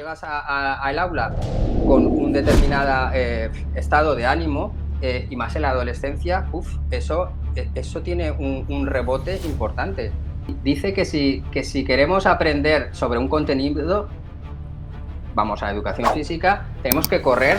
llegas al aula con un determinado estado de ánimo, y más en la adolescencia, eso tiene un rebote importante. Dice que si queremos aprender sobre un contenido, vamos a educación física, tenemos que correr,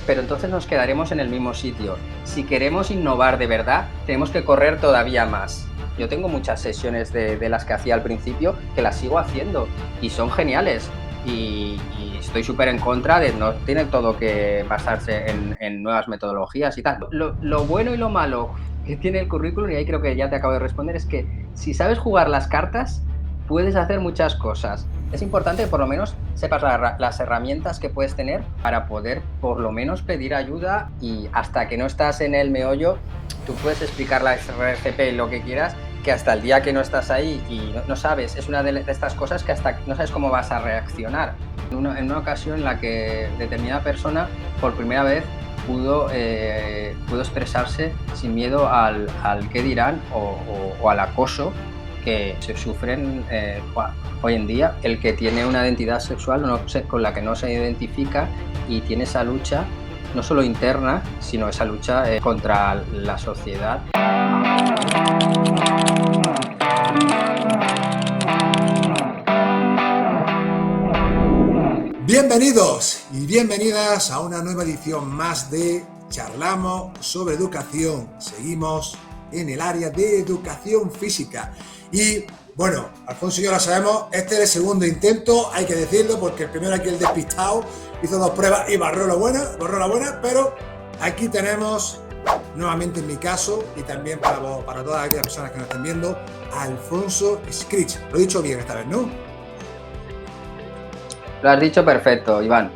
pero entonces nos quedaremos en el mismo sitio. Si queremos innovar de verdad, tenemos que correr todavía más. Yo tengo muchas sesiones de las que hacía al principio que las sigo haciendo y son geniales. Y estoy súper en contra de no tiene todo que basarse en nuevas metodologías y tal. Lo bueno y lo malo que tiene el currículum, y ahí creo que ya te acabo de responder, es que si sabes jugar las cartas, puedes hacer muchas cosas. Es importante que por lo menos sepas las herramientas que puedes tener para poder por lo menos pedir ayuda, y hasta que no estás en el meollo, tú puedes explicar la RCP lo que quieras, que hasta el día que no estás ahí y no sabes, es una de estas cosas que hasta no sabes cómo vas a reaccionar. En una ocasión en la que determinada persona por primera vez pudo expresarse sin miedo al qué dirán o al acoso que se sufren hoy en día. El que tiene una identidad sexual con la que no se identifica y tiene esa lucha no solo interna, sino esa lucha contra la sociedad. Bienvenidos y bienvenidas a una nueva edición más de Charlamos sobre Educación. Seguimos en el área de educación física. Y bueno, Alfonso y yo lo sabemos, este es el segundo intento, hay que decirlo, porque el primero aquí, el despistado, hizo 2 pruebas y borró la buena, pero aquí tenemos nuevamente, en mi caso, y también para todas aquellas personas que nos estén viendo, a Alfonso Scritch. Lo he dicho bien esta vez, ¿no? Lo has dicho perfecto, Iván.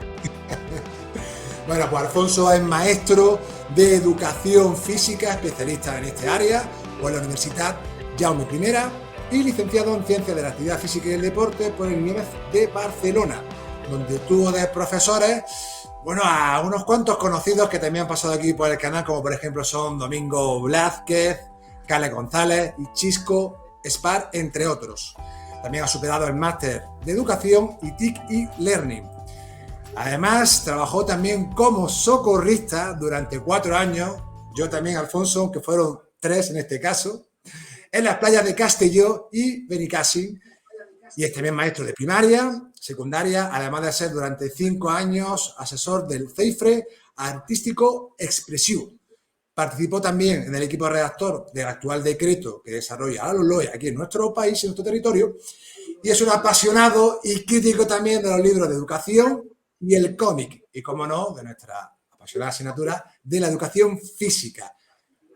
Bueno, pues Alfonso es maestro de educación física, especialista en este área por la Universidad Jaume I y licenciado en Ciencias de la Actividad Física y el Deporte por el INEF de Barcelona, donde tuvo de profesores, bueno, a unos cuantos conocidos que también han pasado aquí por el canal, como por ejemplo son Domingo Blázquez, Carles González y Chisco Spar, entre otros. También ha superado el máster de educación y TIC y Learning. Además, trabajó también como socorrista durante 4 años, yo también, Alfonso, aunque fueron 3 en este caso, en las playas de Castelló y Benicàssim, y es también maestro de primaria, secundaria, además de ser durante 5 años asesor del CEIFRE Artístico Expresivo. Participó también en el equipo redactor del actual decreto que desarrolla la LOE aquí en nuestro país, en nuestro territorio, y es un apasionado y crítico también de los libros de educación y el cómic, y como no, de nuestra apasionada asignatura de la educación física.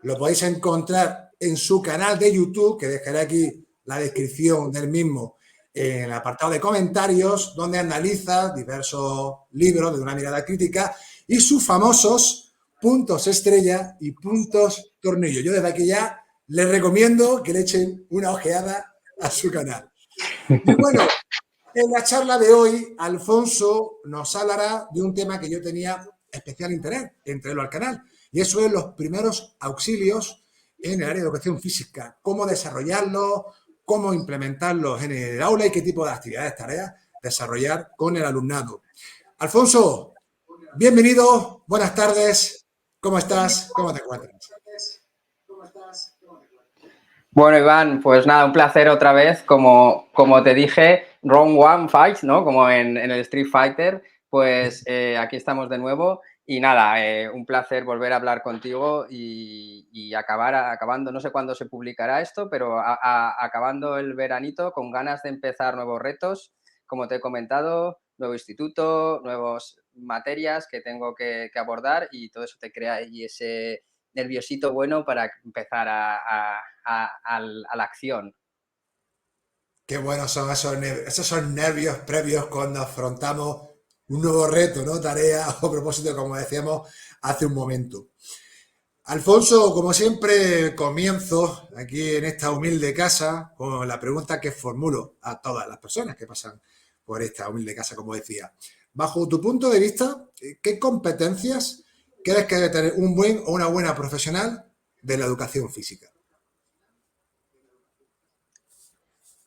Lo podéis encontrar en su canal de YouTube, que dejaré aquí la descripción del mismo en el apartado de comentarios, donde analiza diversos libros de una mirada crítica y sus famosos puntos estrella y puntos tornillo. Yo desde aquí ya les recomiendo que le echen una ojeada a su canal. Y bueno, en la charla de hoy, Alfonso nos hablará de un tema que yo tenía especial interés en traerlo al canal, y eso es los primeros auxilios en el área de educación física, cómo desarrollarlos, cómo implementarlos en el aula y qué tipo de actividades, tareas desarrollar con el alumnado. Alfonso, bienvenido, buenas tardes, ¿cómo estás? ¿Cómo te encuentras? Bueno, Iván, pues nada, un placer otra vez. Como te dije, round one fight, ¿no? Como en el Street Fighter, pues aquí estamos de nuevo. Y nada, un placer volver a hablar contigo y acabando, no sé cuándo se publicará esto, pero acabando el veranito con ganas de empezar nuevos retos, como te he comentado, nuevo instituto, nuevas materias que tengo que abordar, y todo eso te crea ahí ese nerviosito bueno para empezar a la acción. Qué buenos son esos son nervios previos cuando afrontamos un nuevo reto, ¿no? Tarea o propósito, como decíamos hace un momento. Alfonso, como siempre, comienzo aquí en esta humilde casa con la pregunta que formulo a todas las personas que pasan por esta humilde casa, como decía. Bajo tu punto de vista, ¿qué competencias crees que debe tener un buen o una buena profesional de la educación física?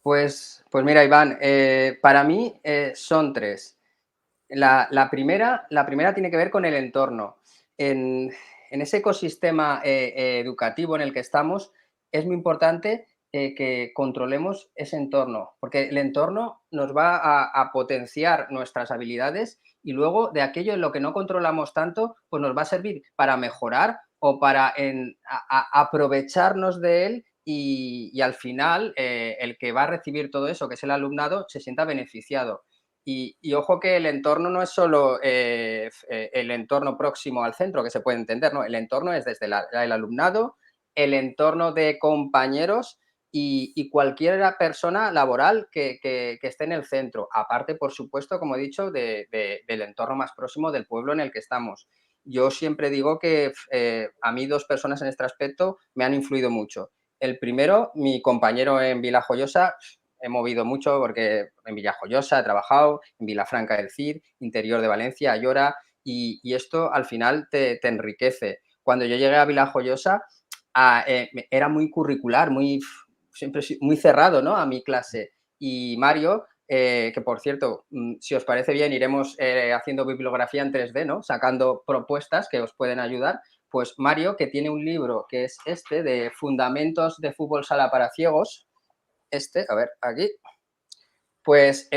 Pues mira, Iván, para mí son 3. La primera tiene que ver con el entorno. En ese ecosistema educativo en el que estamos, es muy importante que controlemos ese entorno, porque el entorno nos va a potenciar nuestras habilidades y luego de aquello en lo que no controlamos tanto, pues nos va a servir para mejorar o para aprovecharnos de él y al final el que va a recibir todo eso, que es el alumnado, se sienta beneficiado. Y ojo que el entorno no es solo el entorno próximo al centro, que se puede entender, ¿no? El entorno es desde el alumnado, el entorno de compañeros y cualquier persona laboral que esté en el centro. Aparte, por supuesto, como he dicho, del entorno más próximo del pueblo en el que estamos. Yo siempre digo que a mí 2 personas en este aspecto me han influido mucho. El primero, mi compañero en Vilajoyosa, he movido mucho porque en Villajoyosa he trabajado, en Vilafranca del Cid, interior de Valencia, Ayora, y esto al final te enriquece. Cuando yo llegué a Villajoyosa era muy curricular, siempre muy cerrado, ¿no? A mi clase. Y Mario, que por cierto, si os parece bien, iremos haciendo bibliografía en 3D, ¿no? Sacando propuestas que os pueden ayudar. Pues Mario, que tiene un libro que es este de Fundamentos de Fútbol Sala para Ciegos, a ver, aquí, pues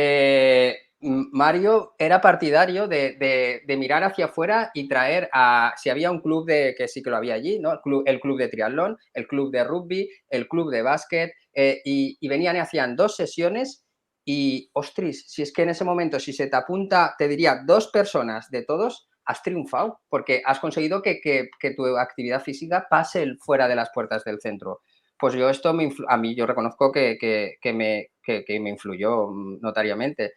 Mario era partidario de mirar hacia afuera y traer si había un club que sí que lo había allí, ¿no? El club de triatlón, el club de rugby, el club de básquet, y venían y hacían 2 sesiones y, ostras, si es que en ese momento, si se te apunta, te diría 2 personas de todos, has triunfado, porque has conseguido que tu actividad física pase fuera de las puertas del centro. Pues yo esto a mí yo reconozco que me influyó notariamente.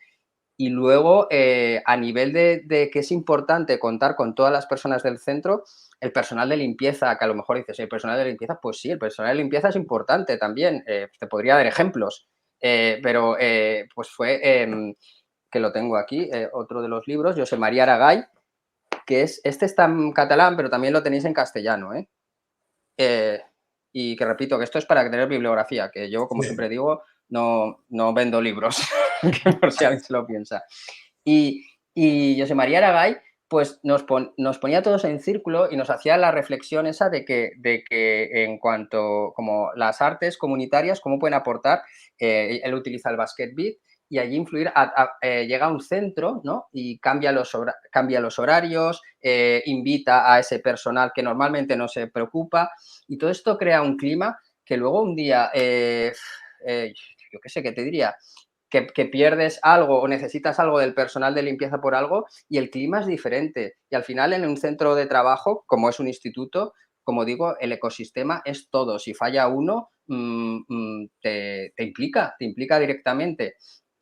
Y luego, a nivel de que es importante contar con todas las personas del centro, el personal de limpieza, que a lo mejor dices, el personal de limpieza, pues sí, el personal de limpieza es importante también. Te podría dar ejemplos, pero pues fue, que lo tengo aquí, otro de los libros, José María Aragay, este está en catalán, pero también lo tenéis en castellano, ¿eh? Eh, y que repito, que esto es para tener bibliografía, que yo, como Sí. siempre digo, no vendo libros, que por si alguien se lo piensa. Y José María Aragay, pues nos ponía todos en círculo y nos hacía la reflexión esa de que en cuanto como las artes comunitarias, cómo pueden aportar, él utiliza el basket beat y allí influir, llega a un centro, ¿no? Y cambia los horarios, invita a ese personal que normalmente no se preocupa y todo esto crea un clima que luego un día, yo qué sé, ¿qué te diría? Que pierdes algo o necesitas algo del personal de limpieza por algo y el clima es diferente. Y al final en un centro de trabajo, como es un instituto, como digo, el ecosistema es todo. Si falla uno, te implica directamente.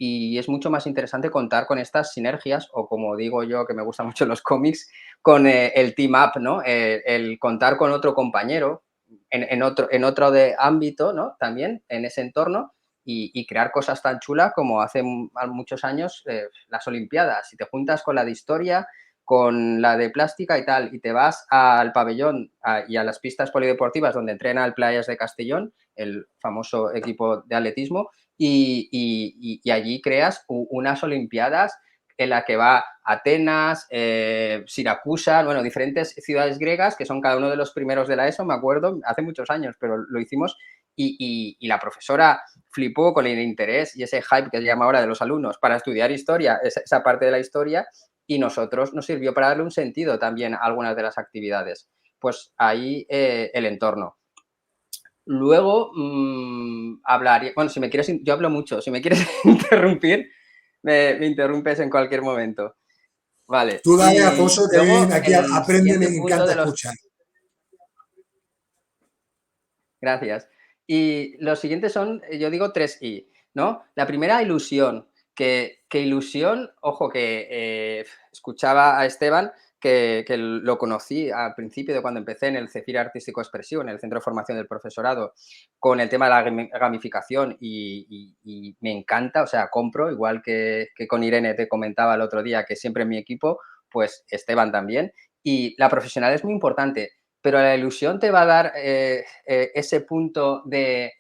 Y es mucho más interesante contar con estas sinergias o como digo yo, que me gustan mucho los cómics, con el team up, ¿no? El contar con otro compañero en otro de ámbito, ¿no? También en ese entorno y crear cosas tan chulas como hace muchos años las Olimpiadas. Si te juntas con la de historia, con la de plástica y tal, y te vas al pabellón y a las pistas polideportivas donde entrena el Playas de Castellón, el famoso equipo de atletismo, y allí creas unas Olimpiadas en la que va Atenas, Siracusa, bueno, diferentes ciudades griegas que son cada uno de los primeros de la ESO, me acuerdo, hace muchos años, pero lo hicimos y la profesora flipó con el interés y ese hype que se llama ahora de los alumnos para estudiar historia, esa parte de la historia, y nosotros nos sirvió para darle un sentido también a algunas de las actividades. Pues ahí el entorno. Luego hablaría, bueno, si me quieres, yo hablo mucho, si me quieres interrumpir, me interrumpes en cualquier momento. Vale, Tú dale, y Alfonso, que luego aquí el aprende, me siguiente punto encanta de los escuchar. Gracias. Y los siguientes son, yo digo 3 I, ¿no? La primera, ilusión. Que ilusión, ojo, que escuchaba a Esteban, que lo conocí al principio de cuando empecé en el CEFIR Artístico Expresivo, en el Centro de Formación del Profesorado, con el tema de la gamificación y me encanta, o sea, compro, igual que con Irene te comentaba el otro día, que siempre en mi equipo, pues Esteban también. Y la profesional es muy importante pero la ilusión te va a dar ese punto de...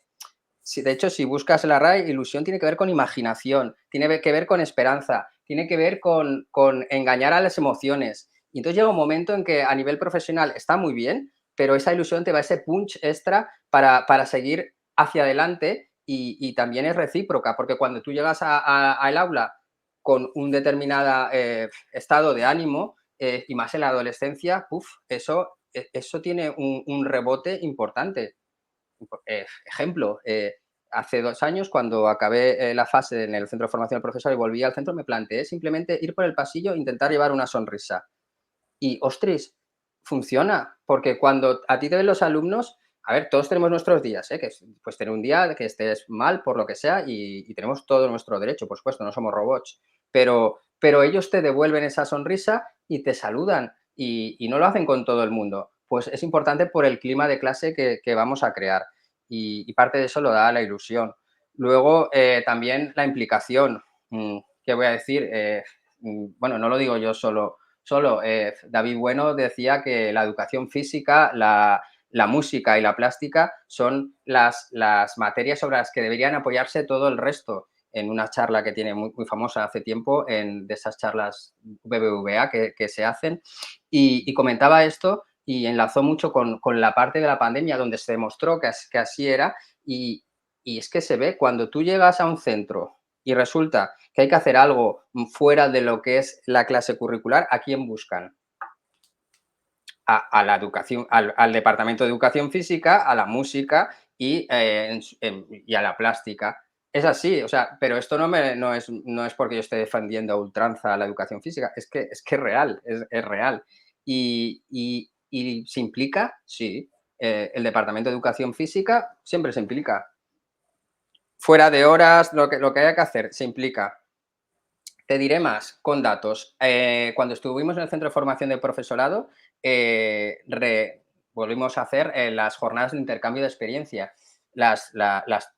De hecho, si buscas la RAI, ilusión tiene que ver con imaginación, tiene que ver con esperanza, tiene que ver con engañar a las emociones. Y entonces llega un momento en que a nivel profesional está muy bien, pero esa ilusión te va ese punch extra para seguir hacia adelante y también es recíproca, porque cuando tú llegas al aula con un determinado estado de ánimo, y más en la adolescencia, eso tiene un rebote importante. Ejemplo, hace 2 años, cuando acabé la fase en el centro de formación del profesor y volví al centro, me planteé simplemente ir por el pasillo e intentar llevar una sonrisa. Y, ostras, funciona, porque cuando a ti te ven los alumnos, a ver, todos tenemos nuestros días, ¿eh? Que pues tener un día que estés mal por lo que sea y tenemos todo nuestro derecho, por supuesto, no somos robots, pero ellos te devuelven esa sonrisa y te saludan y no lo hacen con todo el mundo. Pues es importante por el clima de clase que vamos a crear y parte de eso lo da la ilusión. Luego, también la implicación, ¿qué voy a decir? Bueno, no lo digo yo solo, David Bueno decía que la educación física, la música y la plástica son las materias sobre las que deberían apoyarse todo el resto. En una charla que tiene muy famosa hace tiempo, de esas charlas BBVA que se hacen, y comentaba esto y enlazó mucho con la parte de la pandemia donde se demostró que así era y es que se ve cuando tú llegas a un centro y resulta que hay que hacer algo fuera de lo que es la clase curricular, ¿a quién buscan? A la educación, al departamento de educación física, a la música y a la plástica. Es así, o sea, pero esto no es porque yo esté defendiendo a ultranza la educación física, es que es real, es real. Y se implica, sí, el departamento de educación física siempre se implica. Fuera de horas, lo que haya que hacer, se implica. Te diré más con datos. Cuando estuvimos en el centro de formación de profesorado, volvimos a hacer las jornadas de intercambio de experiencia, las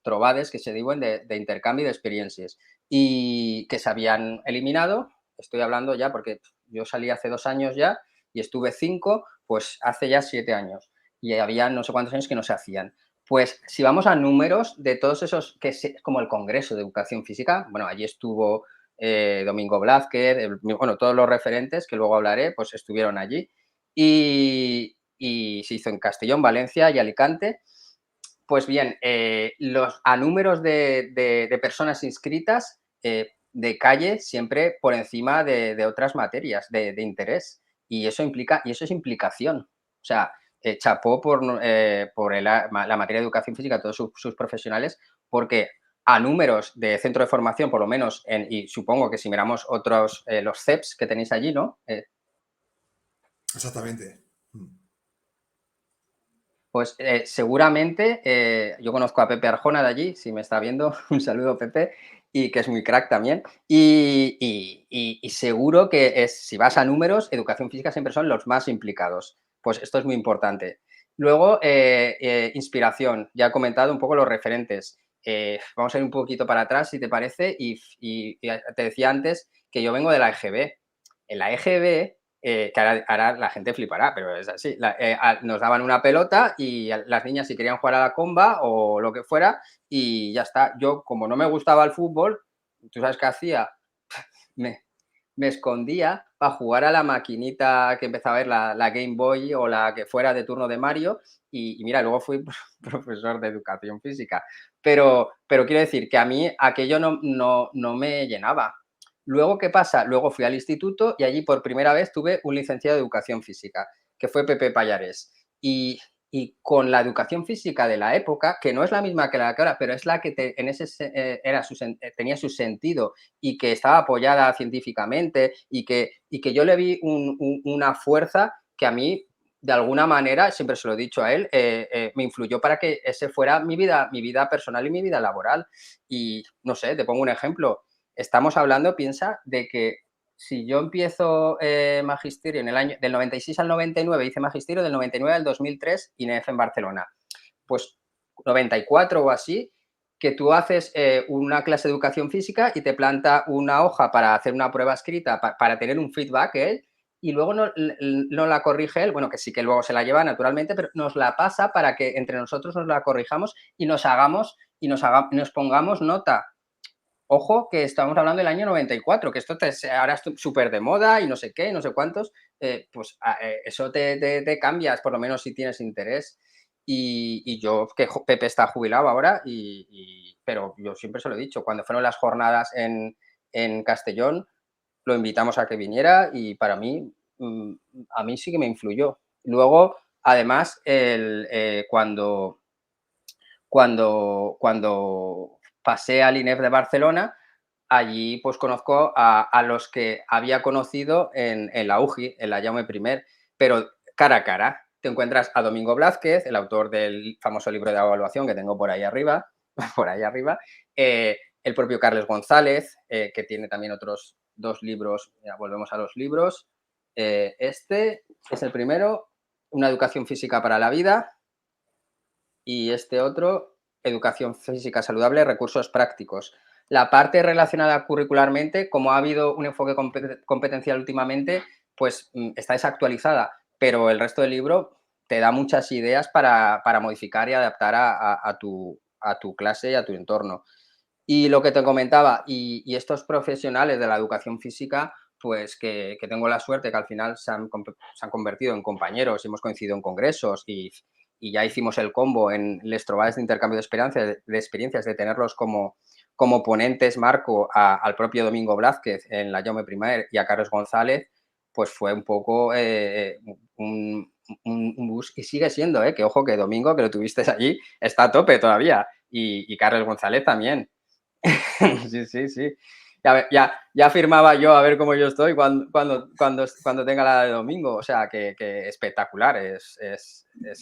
trobades que se diuen de intercambio de experiencias y que se habían eliminado. Estoy hablando ya porque yo salí hace 2 años ya y estuve 5, pues hace ya 7 años y había no sé cuántos años que no se hacían. Pues si vamos a números de todos esos, como el Congreso de Educación Física, bueno, allí estuvo Domingo Blázquez, bueno, todos los referentes que luego hablaré, pues estuvieron allí. Y se hizo en Castellón, Valencia y Alicante. Pues bien, a números de personas inscritas de calle siempre por encima de otras materias de interés. Y eso es implicación. O sea, chapó por la materia de educación física a todos sus profesionales, porque a números de centro de formación, por lo menos, y supongo que si miramos otros, los CEPs que tenéis allí, ¿no? Exactamente. Pues seguramente, yo conozco a Pepe Arjona de allí, si me está viendo, un saludo Pepe, y que es muy crack también. Y seguro que si vas a números, educación física siempre son los más implicados. Pues esto es muy importante. Luego, inspiración. Ya he comentado un poco los referentes. Vamos a ir un poquito para atrás, si te parece, y te decía antes que yo vengo de la EGB. En la EGB que ahora la gente flipará, pero es así. Nos daban una pelota y las niñas si querían jugar a la comba o lo que fuera y ya está. Yo, como no me gustaba el fútbol, ¿tú sabes qué hacía? Me, me escondía para jugar a la maquinita que empezaba a ver la Game Boy o la que fuera de turno de Mario y mira, luego fui profesor de educación física. Pero quiero decir que a mí aquello no me llenaba. Luego, ¿qué pasa? Luego fui al instituto y allí por primera vez tuve un licenciado de educación física, que fue Pepe Payares. Y con la educación física de la época, que no es la misma que la que ahora, pero es la que tenía su sentido y que estaba apoyada científicamente y que yo le vi una fuerza que a mí, de alguna manera, siempre se lo he dicho a él, me influyó para que ese fuera mi vida personal y mi vida laboral. Y no sé, te pongo un ejemplo. Estamos hablando, piensa, de que si yo empiezo magisterio en el año del 96 al 99, hice magisterio del 99 al 2003 INEF en Barcelona. Pues 94 o así, que tú haces una clase de educación física y te planta una hoja para hacer una prueba escrita, para tener un feedback él, y luego no la corrige él, bueno, que sí que luego se la lleva naturalmente, pero nos la pasa para que entre nosotros nos la corrijamos y nos pongamos nota. Ojo que estamos hablando del año 94, que esto ahora es súper de moda y no sé qué, no sé cuántos, pues eso te cambias, por lo menos si tienes interés. Y yo, que Pepe está jubilado ahora, pero yo siempre se lo he dicho, cuando fueron las jornadas en Castellón, lo invitamos a que viniera y para mí, a mí sí que me influyó. Luego, además, cuando pasé al INEF de Barcelona, allí pues conozco a los que había conocido en la UGI, en la Jaume I, pero cara a cara. Te encuentras a Domingo Blázquez, el autor del famoso libro de evaluación que tengo por ahí arriba, por ahí arriba, el propio Carles González, que tiene también otros 2 libros, ya volvemos a los libros. Este es el primero, Una educación física para la vida, y este otro, Educación física saludable, recursos prácticos. La parte relacionada curricularmente, como ha habido un enfoque competencial últimamente, pues está desactualizada, pero el resto del libro te da muchas ideas para modificar y adaptar a tu clase y a tu entorno. Y lo que te comentaba, y estos profesionales de la educación física, pues que tengo la suerte que al final se han convertido en compañeros y hemos coincidido en congresos y ya hicimos el combo en les trobades de intercambio de experiencias, de tenerlos como ponentes, Marco, al propio Domingo Blázquez en la Jaume I y a Carlos González, pues fue un poco un bus, y sigue siendo, que ojo que Domingo, que lo tuviste allí, está a tope todavía, y Carlos González también. Sí, sí, sí. Ya firmaba yo a ver cómo yo estoy cuando tenga la de domingo. O sea, que espectacular, es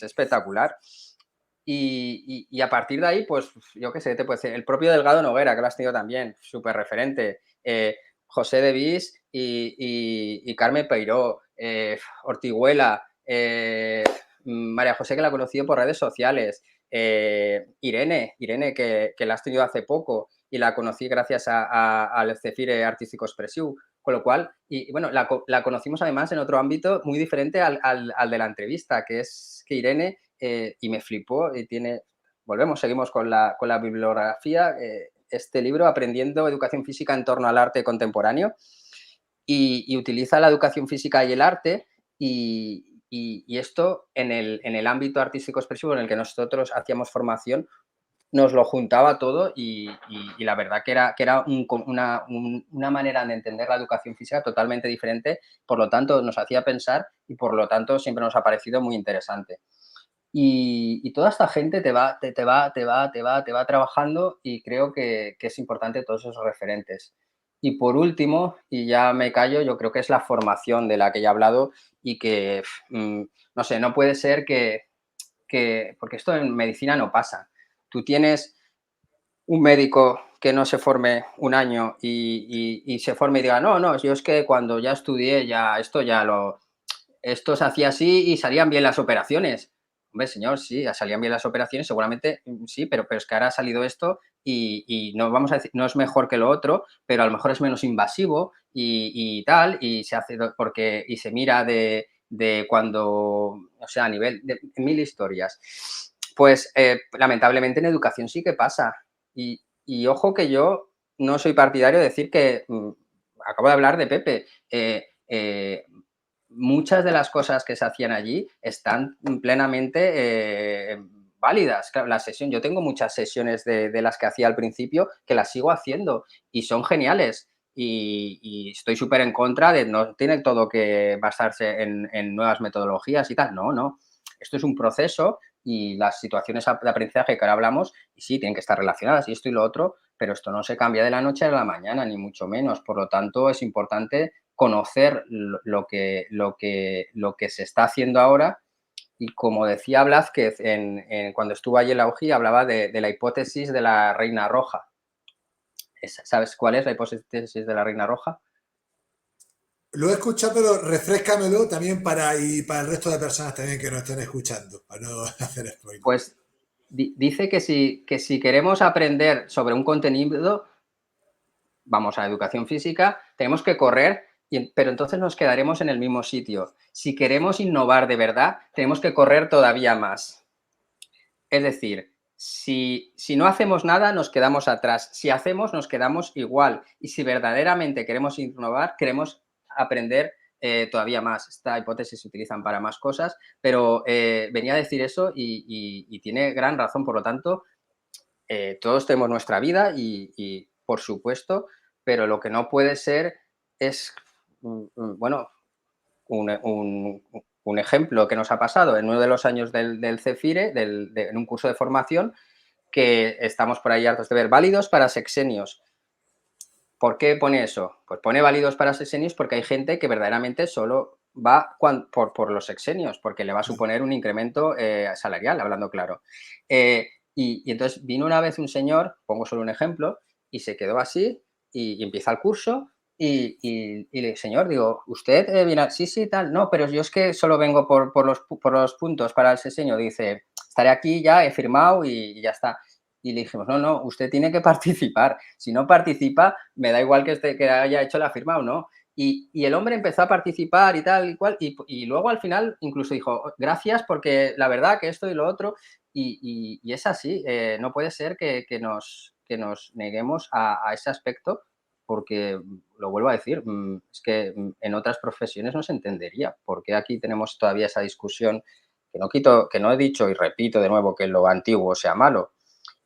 espectacular. Y a partir de ahí, pues yo qué sé, te puede decir, el propio Delgado Noguera, que lo has tenido también, súper referente. José de Vis y Carmen Peiró, Ortiguela, María José, que la he conocido por redes sociales, Irene, que la has tenido hace poco y la conocí gracias al Cefire Artístico Expresiu, con lo cual, y bueno, la conocimos además en otro ámbito muy diferente al de la entrevista, que es que Irene, y me flipó, y seguimos con la bibliografía, este libro, Aprendiendo Educación Física en torno al arte contemporáneo, y utiliza la educación física y el arte, y esto en el ámbito artístico expresivo en el que nosotros hacíamos formación, nos lo juntaba todo y la verdad que era una manera de entender la educación física totalmente diferente, por lo tanto nos hacía pensar y por lo tanto siempre nos ha parecido muy interesante. Y toda esta gente te va trabajando y creo que es importante todos esos referentes. Y por último, y ya me callo, yo creo que es la formación de la que ya he hablado y que, no sé, no puede ser porque esto en medicina no pasa. Tú tienes un médico que no se forme un año y se forme y diga, no, no, yo es que cuando ya estudié, esto se hacía así y salían bien las operaciones. Hombre, señor, sí, salían bien las operaciones, seguramente sí, pero es que ahora ha salido esto y no vamos a decir, no es mejor que lo otro, pero a lo mejor es menos invasivo y tal, y se hace y se mira de cuando, o sea, a nivel de mil historias. Pues lamentablemente en educación sí que pasa. Y ojo que yo no soy partidario de decir que, acabo de hablar de Pepe, muchas de las cosas que se hacían allí están plenamente válidas. Claro, yo tengo muchas sesiones de las que hacía al principio que las sigo haciendo y son geniales. Y estoy súper en contra de no tiene todo que basarse en nuevas metodologías y tal. No, no. Esto es un proceso y las situaciones de aprendizaje que ahora hablamos, y sí, tienen que estar relacionadas y esto y lo otro, pero esto no se cambia de la noche a la mañana, ni mucho menos. Por lo tanto, es importante conocer lo que se está haciendo ahora. Y como decía Blázquez cuando estuvo allí en la UGI, hablaba de la hipótesis de la reina roja. ¿Sabes cuál es la hipótesis de la reina roja? Lo he escuchado, pero refréscamelo también y para el resto de personas también que nos estén escuchando, para no hacer spoiler. Pues dice que si queremos aprender sobre un contenido, vamos a educación física, tenemos que correr, pero entonces nos quedaremos en el mismo sitio. Si queremos innovar de verdad, tenemos que correr todavía más. Es decir, si no hacemos nada, nos quedamos atrás. Si hacemos, nos quedamos igual. Y si verdaderamente queremos innovar, queremos aprender todavía más. Esta hipótesis se utilizan para más cosas, pero venía a decir eso y tiene gran razón. Por lo tanto, todos tenemos nuestra vida y, por supuesto, pero lo que no puede ser es, bueno, un ejemplo que nos ha pasado en uno de los años del CEFIRE, en un curso de formación, que estamos por ahí hartos de ver, válidos para sexenios. ¿Por qué pone eso? Pues pone válidos para sexenios porque hay gente que verdaderamente solo va por los sexenios, porque le va a suponer un incremento salarial, hablando claro. Y entonces vino una vez un señor, pongo solo un ejemplo, y se quedó así y empieza el curso y le señor, digo, ¿usted viene? Sí, sí, tal. No, pero yo es que solo vengo por los puntos para el sexenio. Dice, estaré aquí ya, he firmado y ya está. Y le dijimos, no, no, usted tiene que participar. Si no participa, me da igual que haya hecho la firma o no. Y el hombre empezó a participar y tal y cual, y luego al final incluso dijo, gracias porque la verdad que esto y lo otro, y es así, no puede ser que nos neguemos a ese aspecto, porque lo vuelvo a decir, es que en otras profesiones no se entendería, porque aquí tenemos todavía esa discusión, que no he dicho y repito de nuevo que lo antiguo sea malo,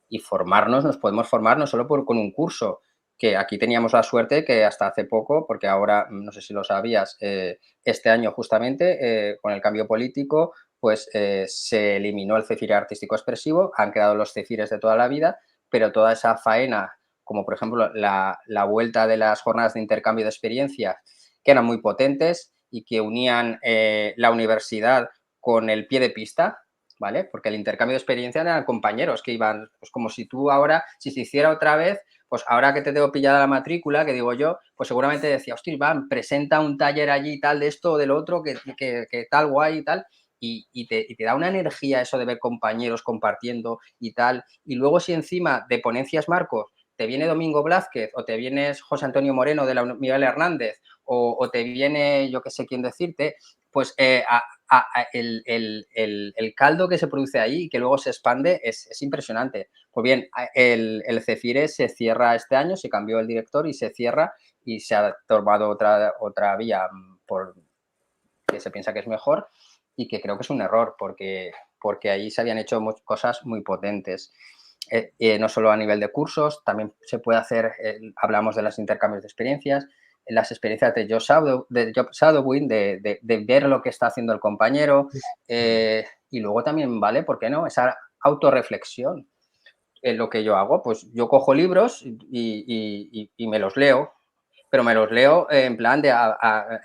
y formarnos, nos podemos formar no solo con un curso, que aquí teníamos la suerte que hasta hace poco, porque ahora, no sé si lo sabías, este año justamente, con el cambio político, pues se eliminó el CEFIRE artístico expresivo, han quedado los CEFIRES de toda la vida, pero toda esa faena, como por ejemplo la vuelta de las jornadas de intercambio de experiencias, que eran muy potentes y que unían la universidad con el pie de pista, ¿vale? Porque el intercambio de experiencia eran compañeros que iban, pues como si tú ahora, si se hiciera otra vez, pues ahora que te tengo pillada la matrícula, que digo yo, pues seguramente decía, hostia, Iván, presenta un taller allí, tal, de esto o del otro, que tal, guay y tal, y te da una energía eso de ver compañeros compartiendo y tal. Y luego si encima de ponencias Marcos te viene Domingo Blázquez o te vienes José Antonio Moreno de la Miguel Hernández o te viene yo que sé quién decirte, pues el caldo que se produce ahí y que luego se expande es impresionante. Pues bien, el CEFIRE se cierra este año, se cambió el director y se cierra y se ha tomado otra vía por que se piensa que es mejor y que creo que es un error porque ahí se habían hecho cosas muy potentes. No solo a nivel de cursos, también se puede hacer, hablamos de los intercambios de experiencias, las experiencias de job shadowing, de ver lo que está haciendo el compañero, y luego también, ¿vale? ¿Por qué no? Esa autorreflexión. Lo que yo hago, pues yo cojo libros y me los leo, pero me los leo en plan de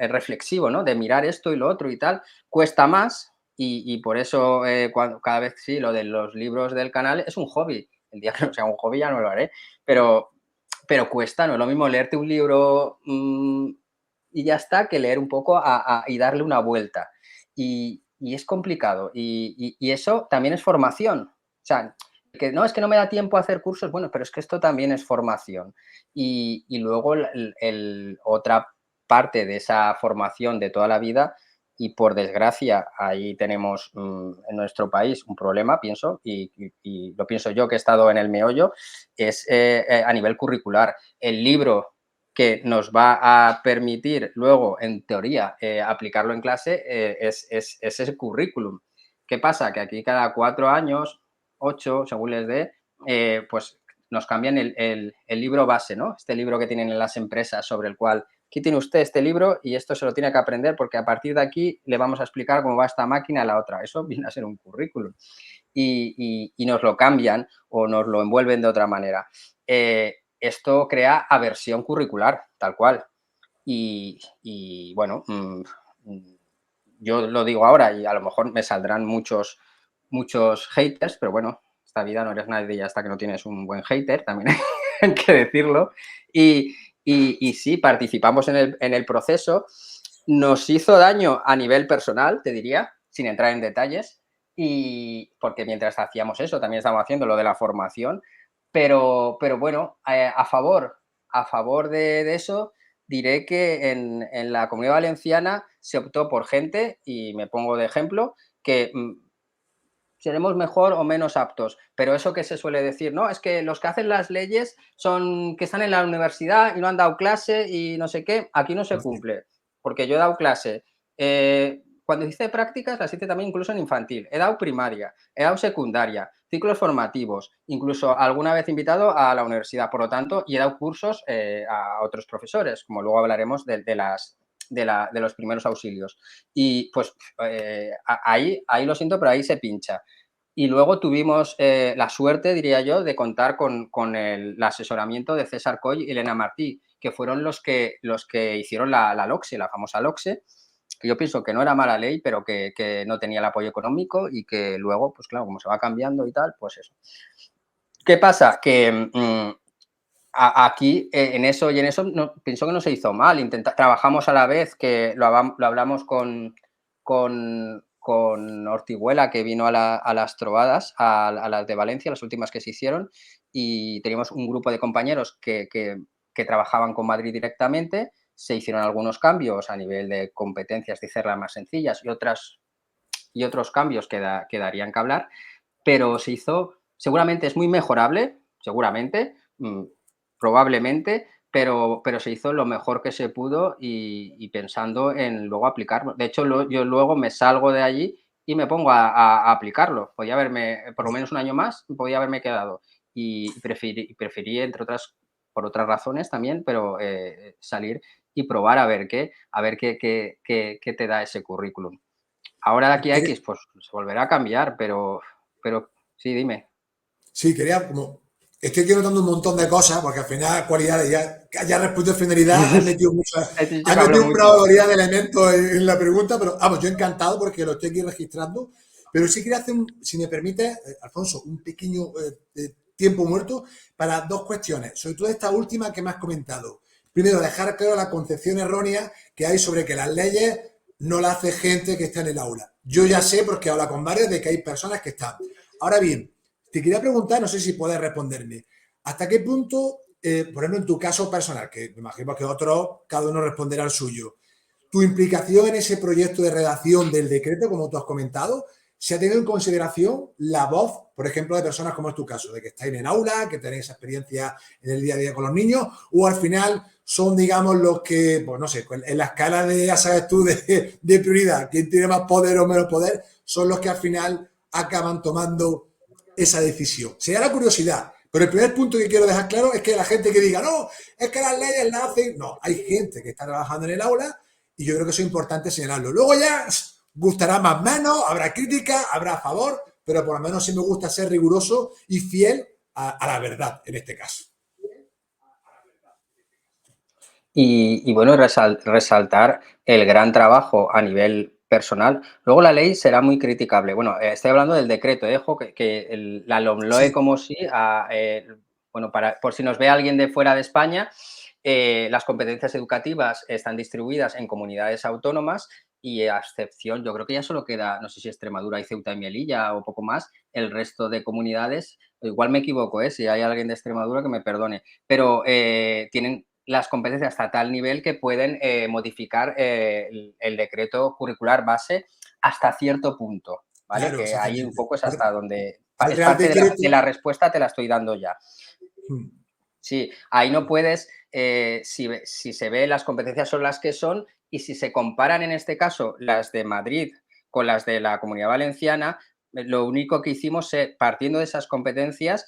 reflexivo, ¿no? De mirar esto y lo otro y tal. Cuesta más y por eso cada vez sí, lo de los libros del canal es un hobby. El día que no sea un hobby ya no lo haré, pero, pero cuesta, no es lo mismo leerte un libro y ya está que leer un poco y darle una vuelta. Y es complicado. Y eso también es formación. O sea, que no, es que no me da tiempo a hacer cursos, bueno, pero es que esto también es formación. Y luego otra parte de esa formación de toda la vida, y por desgracia ahí tenemos en nuestro país un problema, pienso, y lo pienso yo que he estado en el meollo, es a nivel curricular. El libro que nos va a permitir luego, en teoría, aplicarlo en clase es ese currículum. ¿Qué pasa? Que aquí cada 4 años, 8, según les dé, pues nos cambian el libro base, ¿no? Este libro que tienen en las empresas sobre el cual, aquí tiene usted este libro y esto se lo tiene que aprender porque a partir de aquí le vamos a explicar cómo va esta máquina a la otra. Eso viene a ser un currículum. Y nos lo cambian o nos lo envuelven de otra manera. Esto crea aversión curricular, tal cual. Bueno, yo lo digo ahora y a lo mejor me saldrán muchos haters, pero bueno, esta vida no eres nadie hasta que no tienes un buen hater, también hay que decirlo. Y sí, participamos en el proceso. Nos hizo daño a nivel personal, te diría, sin entrar en detalles, y porque mientras hacíamos eso, también estábamos haciendo lo de la formación, pero bueno, a favor de eso, diré que en la Comunidad Valenciana se optó por gente, y me pongo de ejemplo, que seremos mejor o menos aptos, pero eso que se suele decir, no, es que los que hacen las leyes son que están en la universidad y no han dado clase y no sé qué, aquí no se cumple, porque yo he dado clase. Cuando hice prácticas, las hice también incluso en infantil. He dado primaria, he dado secundaria, ciclos formativos, incluso alguna vez invitado a la universidad, por lo tanto, y he dado cursos a otros profesores, como luego hablaremos de los primeros auxilios. Y pues ahí lo siento, pero ahí se pincha. Y luego tuvimos la suerte, diría yo, de contar con el asesoramiento de César Coll y Elena Martí, que fueron los que hicieron la LOCSE, la famosa LOCSE, que yo pienso que no era mala ley, pero que no tenía el apoyo económico y que luego, pues claro, como se va cambiando y tal, pues eso. ¿Qué pasa? Que aquí en eso y en eso no, pienso que no se hizo mal. Trabajamos a la vez, que lo hablamos con Ortiguela, que vino a las trovadas, a las de Valencia, las últimas que se hicieron, y teníamos un grupo de compañeros que trabajaban con Madrid directamente. Se hicieron algunos cambios a nivel de competencias, de hacerlas más sencillas, y otros cambios que darían que hablar, pero se hizo, seguramente es muy mejorable, seguramente, probablemente, pero se hizo lo mejor que se pudo y pensando en luego aplicarlo. De hecho, yo luego me salgo de allí y me pongo a aplicarlo. Podía haberme, por lo menos un año más, podía haberme quedado. Y preferí, entre otras, por otras razones también, pero salir y probar a ver qué te da ese currículum. Ahora de aquí a X, pues se volverá a cambiar, pero sí, dime. Sí, quería como. Estoy aquí notando un montón de cosas, porque al final, cualidades, ya respecto a finalidad, He dicho has que hablo metido una mucho. variedad de elementos en la pregunta, pero vamos, yo encantado porque lo estoy aquí registrando. Pero sí quería hacer, si me permite, Alfonso, un pequeño tiempo muerto para dos cuestiones, sobre todo esta última que me has comentado. Primero, dejar claro la concepción errónea que hay sobre que las leyes no las hace gente que está en el aula. Yo ya sé, porque hablo con varios, de que hay personas que están. Ahora bien, te quería preguntar, no sé si puedes responderme, ¿hasta qué punto, por ejemplo, en tu caso personal, que me imagino que otros, cada uno responderá al suyo, tu implicación en ese proyecto de redacción del decreto, como tú has comentado, se ha tenido en consideración la voz, por ejemplo, de personas como es tu caso, de que estáis en el aula, que tenéis experiencia en el día a día con los niños, o al final son, digamos, los que, pues no sé, en la escala de, ya sabes tú, de prioridad, quién tiene más poder o menos poder, son los que al final acaban tomando esa decisión. Sería la curiosidad. Pero el primer punto que quiero dejar claro es que la gente que diga, no, es que las leyes las hacen. No, hay gente que está trabajando en el aula y yo creo que eso es importante señalarlo. Luego ya gustará más o menos, habrá crítica, habrá a favor, pero por lo menos sí me gusta ser riguroso y fiel a la verdad en este caso. Y bueno, resaltar el gran trabajo a nivel personal. Luego la ley será muy criticable. Bueno, estoy hablando del decreto, dejo que la LOMLOE Sí, como sí, bueno, por si nos ve alguien de fuera de España, las competencias educativas están distribuidas en comunidades autónomas y a excepción, yo creo que ya solo queda, no sé si Extremadura y Ceuta y Melilla o poco más, el resto de comunidades, igual me equivoco, si hay alguien de Extremadura que me perdone, pero tienen las competencias hasta tal nivel que pueden modificar el decreto curricular base hasta cierto punto, ¿vale? claro, Que ahí un exactamente. poco es hasta donde... El Es Real parte Decreto. de la respuesta, te la estoy dando ya. Sí, ahí no puedes, si se ve las competencias son las que son y si se comparan en este caso las de Madrid con las de la Comunidad Valenciana, lo único que hicimos es, partiendo de esas competencias,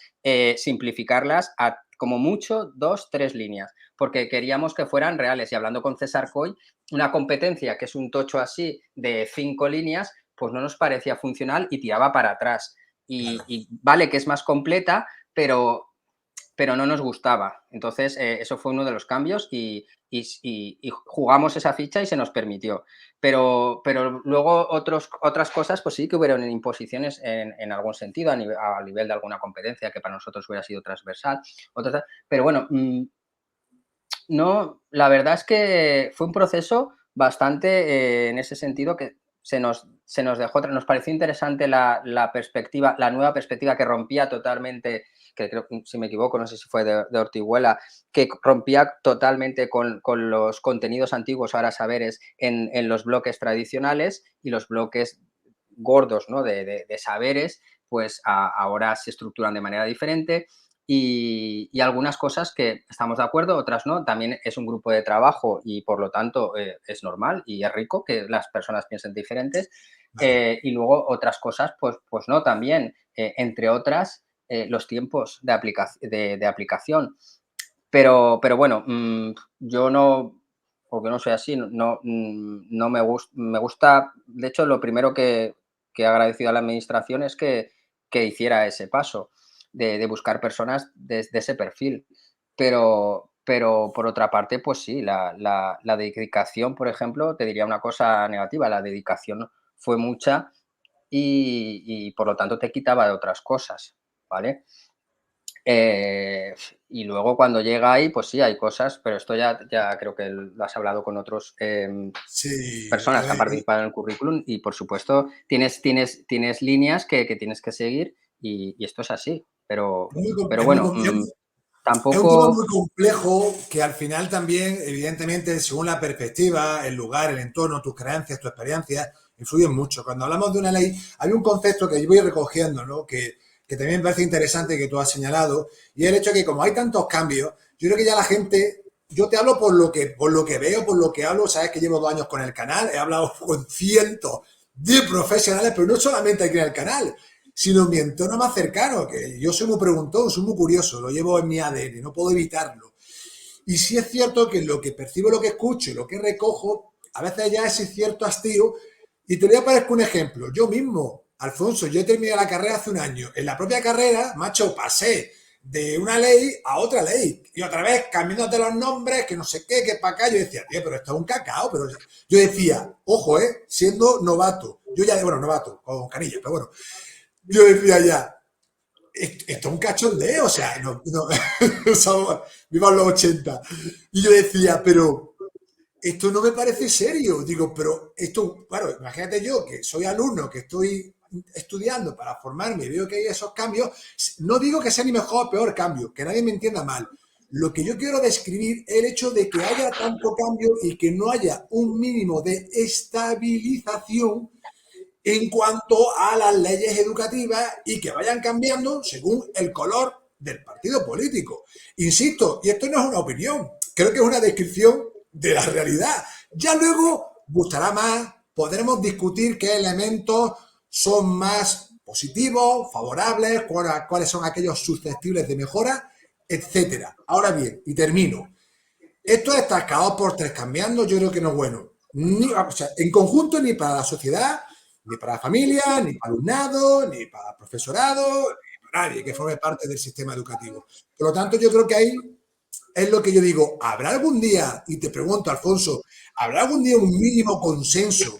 simplificarlas a como mucho 2, 3 líneas, porque queríamos que fueran reales. Y hablando con César Coy, una competencia que es un tocho así de 5 líneas, pues no nos parecía funcional y tiraba para atrás. Claro. Y vale que es más completa, pero no nos gustaba. Entonces, eso fue uno de los cambios y jugamos esa ficha y se nos permitió. Pero luego otras cosas, pues sí que hubieron imposiciones en algún sentido, a nivel de alguna competencia que para nosotros hubiera sido transversal. Pero bueno, no, la verdad es que fue un proceso bastante en ese sentido que se nos dejó, nos pareció interesante la perspectiva, la nueva perspectiva que rompía totalmente, que creo, si me equivoco, no sé si fue de Ortiguela, que rompía totalmente con los contenidos antiguos, ahora saberes, en los bloques tradicionales y los bloques gordos, ¿no? de saberes, pues ahora se estructuran de manera diferente y algunas cosas que estamos de acuerdo, otras no. También es un grupo de trabajo y por lo tanto es normal y es rico que las personas piensen diferentes. Vale. Y luego otras cosas, pues no, también, entre otras, los tiempos de aplicación. Pero bueno, yo no, porque no soy así, no me gusta, de hecho, lo primero que he agradecido a la administración es que hiciera ese paso de buscar personas de ese perfil. Pero por otra parte, pues sí, la dedicación, por ejemplo, te diría una cosa negativa, la dedicación fue mucha y por lo tanto te quitaba de otras cosas, ¿vale? Eh, y luego cuando llega ahí, pues sí, hay cosas, pero esto ya creo que lo has hablado con otros Sí, personas que han participado en el currículum y por supuesto tienes líneas que tienes que seguir y esto es así. Pero, es muy, com- pero es muy bueno, com- es un tema tampoco, muy complejo que al final también, evidentemente, según la perspectiva, el lugar, el entorno, tus creencias, tus experiencias, influyen mucho. Cuando hablamos de una ley, hay un concepto que yo voy recogiendo, ¿no? Que también me parece interesante que tú has señalado, y el hecho de que como hay tantos cambios, yo creo que ya la gente, yo te hablo por lo que veo, por lo que hablo, sabes que llevo 2 años con el canal, he hablado con cientos de profesionales, pero no solamente aquí en el canal, sino en mi entorno más cercano, que yo soy muy preguntón, soy muy curioso, lo llevo en mi ADN, no puedo evitarlo. Y sí es cierto que lo que percibo, lo que escucho y lo que recojo, a veces ya es cierto hastío. Y te voy a poner un ejemplo. Yo mismo, Alfonso, yo he terminado la carrera hace un año. En la propia carrera, macho, pasé de una ley a otra ley. Y otra vez cambiándote los nombres, que no sé qué, que para acá. Yo decía, tío, pero esto es un cacao. Pero yo decía, ojo, siendo novato. Yo ya, bueno, novato, con canillas, pero bueno. Yo decía ya, esto es un cachondeo, o sea, vivan los 80. Y yo decía, pero esto no me parece serio. Digo, pero esto, claro, imagínate yo que soy alumno, que estoy estudiando para formarme y veo que hay esos cambios. No digo que sea ni mejor o peor cambio, que nadie me entienda mal. Lo que yo quiero describir es el hecho de que haya tanto cambio y que no haya un mínimo de estabilización en cuanto a las leyes educativas y que vayan cambiando según el color del partido político. Insisto, y esto no es una opinión, creo que es una descripción de la realidad. Ya luego gustará más, podremos discutir qué elementos son más positivos, favorables, cuáles son aquellos susceptibles de mejora, etcétera. Ahora bien, y termino. Esto de estar cada 2 por 3 cambiando, yo creo que no es bueno. O sea, en conjunto, ni para la sociedad, ni para la familia, ni para alumnado, ni para el profesorado, ni para nadie que forme parte del sistema educativo. Por lo tanto, yo creo que ahí es lo que yo digo. ¿Habrá algún día, y te pregunto, Alfonso, ¿habrá algún día un mínimo consenso?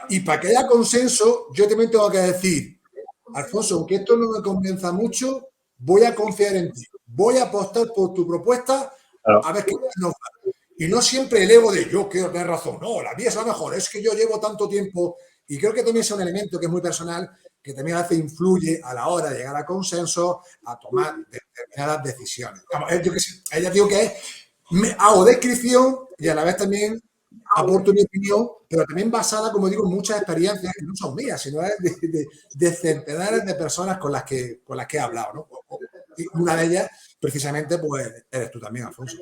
Y para que haya consenso, yo también tengo que decir, Alfonso, aunque esto no me convenza mucho, voy a confiar en ti. Voy a apostar por tu propuesta Claro. a ver qué nos va. Y no siempre el ego de yo quiero tener razón. No, la mía es la mejor. Es que yo llevo tanto tiempo. Y creo que también es un elemento que es muy personal, que también hace influye a la hora de llegar a consenso, a tomar determinadas decisiones. Vamos, yo que sé, ella digo que es, me hago descripción y a la vez también aporto mi opinión, pero también basada, como digo, en muchas experiencias que no son mías, sino de centenares de personas con las que he hablado, ¿no? Y una de ellas, precisamente, pues eres tú también, Alfonso.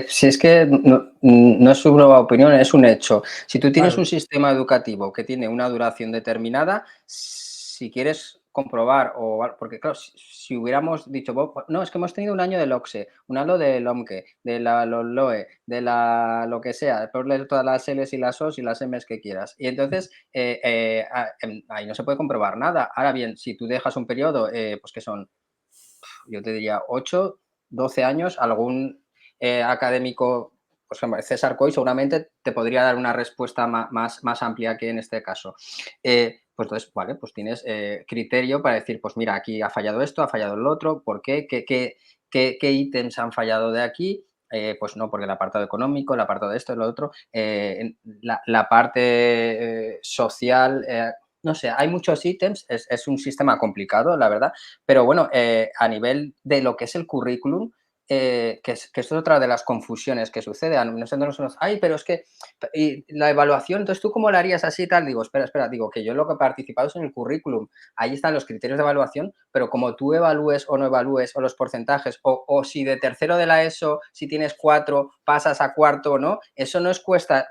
si es que no es su nueva opinión, es un hecho. Si tú tienes Claro, un sistema educativo que tiene una duración determinada, si quieres comprobar, porque claro, si hubiéramos dicho, no, es que hemos tenido un año del OCSE, un año del OMQE, de la LOE, de lo que sea, ponle todas las L's y las O's y las M's que quieras. Y entonces, ahí no se puede comprobar nada. Ahora bien, si tú dejas un periodo, pues que son, yo te diría 8, 12 años, algún académico, pues César Coy seguramente te podría dar una respuesta más amplia que en este caso. Pues entonces, vale, pues tienes criterio para decir, pues mira, aquí ha fallado esto, ha fallado el otro, ¿por qué? ¿Qué ítems han fallado de aquí? Pues no, porque el apartado económico, el apartado de esto, lo otro, la parte social, no sé, hay muchos ítems, es un sistema complicado, la verdad, pero bueno, a nivel de lo que es el currículum, que esto es otra de las confusiones que sucede. A nosotros nos, ay, pero es que y la evaluación, entonces tú cómo la harías así y tal. Digo, espera, digo que yo lo que he participado es en el currículum. Ahí están los criterios de evaluación, pero como tú evalúes o no evalúes, o los porcentajes, o si de tercero de la ESO, si tienes 4, pasas a cuarto o no, eso no es cosa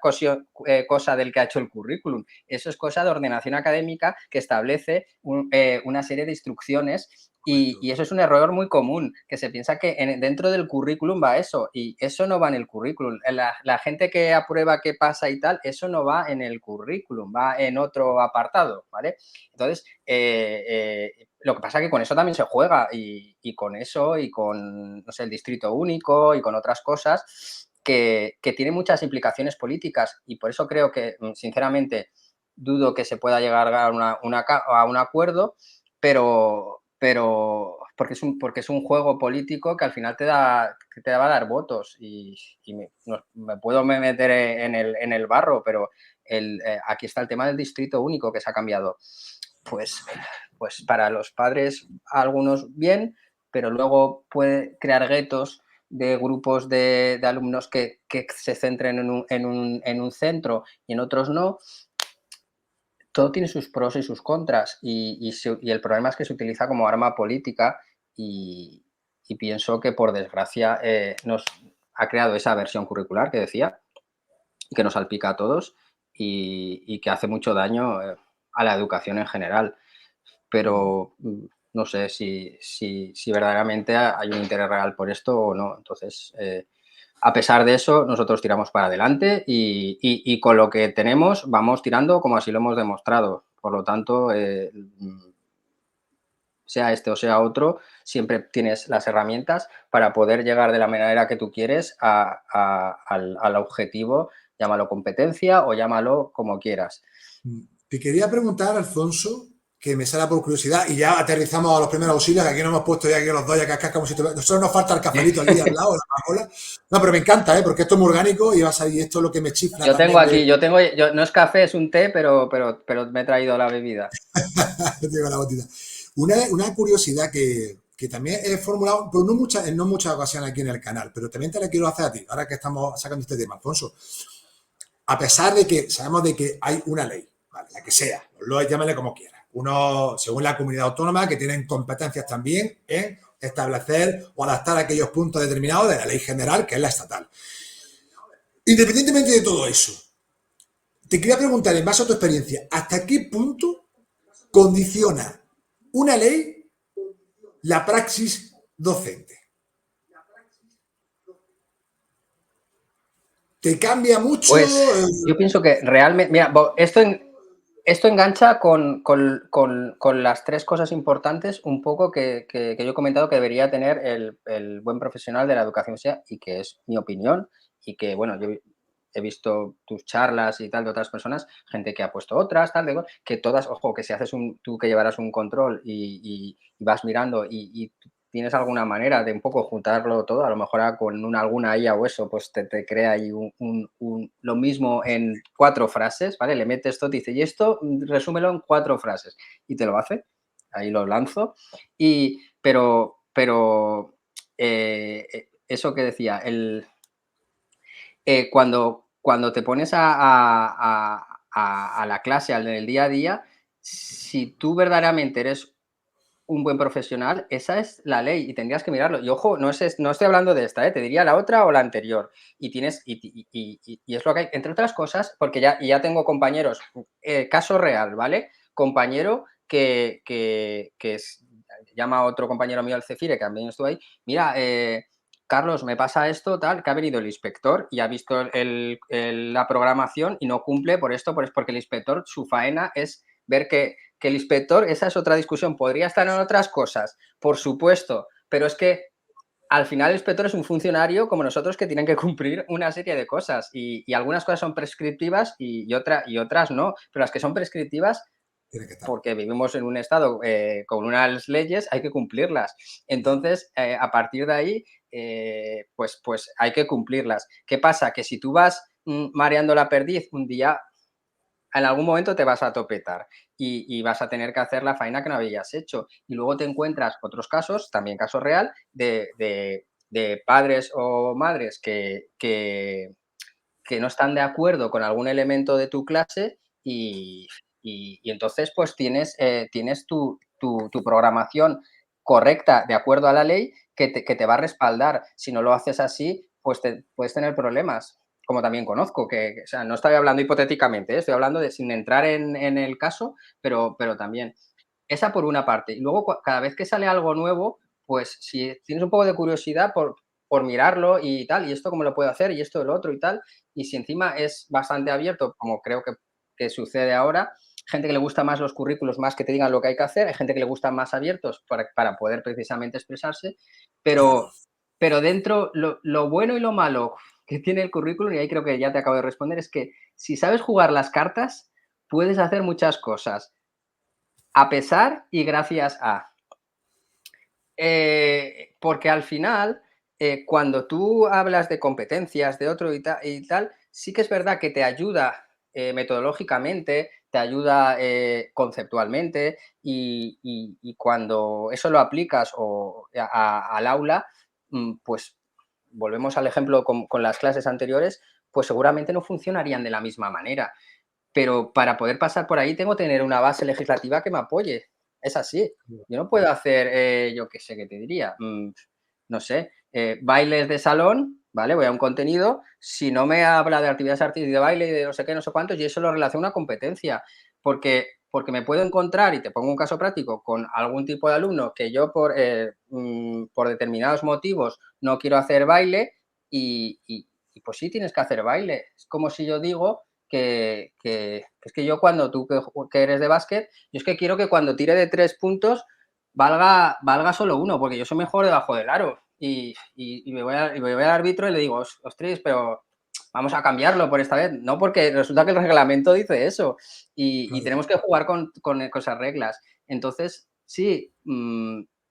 del que ha hecho el currículum. Eso es cosa de ordenación académica que establece una serie de instrucciones. Y eso es un error muy común, que se piensa que dentro del currículum va eso, y eso no va en el currículum. La gente que aprueba, que pasa y tal, eso no va en el currículum, va en otro apartado, ¿vale? Entonces, lo que pasa es que con eso también se juega, y con eso, y con, no sé, el distrito único, y con otras cosas, que tiene muchas implicaciones políticas, y por eso creo que, sinceramente, dudo que se pueda llegar a un acuerdo, pero porque es un juego político que al final te va a dar votos, y me puedo meter en el barro, pero aquí está el tema del distrito único que se ha cambiado. Pues para los padres algunos bien, pero luego puede crear guetos de grupos de alumnos que se centren en un centro y en otros no. Todo tiene sus pros y sus contras, y el problema es que se utiliza como arma política, y, y pienso que por desgracia nos ha creado esa versión curricular que decía, que nos salpica a todos, y que hace mucho daño a la educación en general. Pero no sé si verdaderamente hay un interés real por esto o no. Entonces, a pesar de eso, nosotros tiramos para adelante, y con lo que tenemos vamos tirando como así lo hemos demostrado. Por lo tanto, sea este o sea otro, siempre tienes las herramientas para poder llegar de la manera que tú quieres al objetivo, llámalo competencia o llámalo como quieras. Te quería preguntar, Alfonso, que me sale por curiosidad, y ya aterrizamos a los primeros auxilios, que aquí nos hemos puesto ya aquí los dos, ya cascas como si nosotros nos falta el cafelito aquí al lado, la Coca-Cola. No, pero me encanta, porque esto es muy orgánico y va a salir, esto es lo que me chifla Yo tengo también de... aquí, no es café, es un té, pero me he traído la bebida. Tengo la botita. Una curiosidad que también he formulado, pero en no muchas ocasiones aquí en el canal, pero también te la quiero hacer a ti, ahora que estamos sacando este tema, Alfonso. A pesar de que sabemos de que hay una ley, ¿vale? La que sea, llámale como quiera, uno según la comunidad autónoma, que tienen competencias también en establecer o adaptar aquellos puntos determinados de la ley general, que es la estatal. Independientemente de todo eso, te quería preguntar, en base a tu experiencia, ¿hasta qué punto condiciona una ley la praxis docente? ¿Te cambia mucho? Pues yo pienso que realmente, mira, esto engancha con las tres cosas importantes un poco que yo he comentado que debería tener el buen profesional de la educación, y que es mi opinión, y que, bueno, yo he visto tus charlas y tal de otras personas, gente que ha puesto otras, tal, que todas, ojo, que si haces tú que llevarás un control y vas mirando, y tienes alguna manera de un poco juntarlo todo, a lo mejor con alguna IA o eso, pues te crea ahí lo mismo en 4 frases, ¿vale? Le metes todo, te dice, y esto resúmelo en 4 frases, y te lo hace, ahí lo lanzo, pero eso que decía, cuando te pones a la clase, en el día a día, si tú verdaderamente eres un buen profesional, esa es la ley y tendrías que mirarlo. Y ojo, no estoy hablando de esta, te diría la otra o la anterior. Y es lo que hay, entre otras cosas, porque ya tengo compañeros, caso real, ¿vale? Compañero llama a otro compañero mío, al Cefire, que también estuvo ahí. Mira, Carlos, me pasa esto, tal, que ha venido el inspector y ha visto la programación y no cumple por esto, porque el inspector, su faena es ver que el inspector, esa es otra discusión, podría estar en otras cosas, por supuesto, pero es que al final el inspector es un funcionario como nosotros que tienen que cumplir una serie de cosas, y algunas cosas son prescriptivas y otras no, pero las que son prescriptivas, Tiene que estar. porque vivimos en un estado con unas leyes, hay que cumplirlas. Entonces, a partir de ahí, pues hay que cumplirlas. ¿Qué pasa? Que si tú vas mareando la perdiz un día, en algún momento te vas a topetar, y vas a tener que hacer la faena que no habías hecho. Y luego te encuentras otros casos, también caso real, de de padres o madres que no están de acuerdo con algún elemento de tu clase y entonces pues tienes tu programación correcta de acuerdo a la ley que te va a respaldar. Si no lo haces así, pues puedes tener problemas, como también conozco, o sea, no estoy hablando hipotéticamente, estoy hablando de sin entrar en el caso, pero también. Esa por una parte. Y luego, cada vez que sale algo nuevo, pues si tienes un poco de curiosidad por mirarlo y tal, y esto cómo lo puedo hacer, y esto, lo otro y tal, y si encima es bastante abierto, como creo que sucede ahora, gente que le gusta más los currículos, más que te digan lo que hay que hacer, hay gente que le gusta más abiertos para poder precisamente expresarse, Claro. pero dentro, lo bueno y lo malo que tiene el currículum, y ahí creo que ya te acabo de responder, es que si sabes jugar las cartas, puedes hacer muchas cosas, a pesar y gracias a. Porque al final, cuando tú hablas de competencias de otro y tal, sí que es verdad que te ayuda metodológicamente, te ayuda conceptualmente y cuando eso lo aplicas al aula, pues volvemos al ejemplo con las clases anteriores, pues seguramente no funcionarían de la misma manera. Pero para poder pasar por ahí tengo que tener una base legislativa que me apoye. Es así. Yo no puedo hacer, yo qué sé qué te diría, no sé, bailes de salón, ¿vale? Voy a un contenido, si no me habla de actividades artísticas, de baile y de no sé qué, no sé cuántos, y eso lo relaciono a una competencia. Porque me puedo encontrar, y te pongo un caso práctico, con algún tipo de alumno que yo por determinados motivos no quiero hacer baile y pues sí tienes que hacer baile. Es como si yo digo que es que yo cuando tú que eres de básquet, yo es que quiero que cuando tire de 3 puntos valga solo uno, porque yo soy mejor debajo del aro. Y me voy al árbitro y le digo, ostras, pero vamos a cambiarlo por esta vez. No, porque resulta que el reglamento dice eso y tenemos que jugar con esas reglas. Entonces, sí,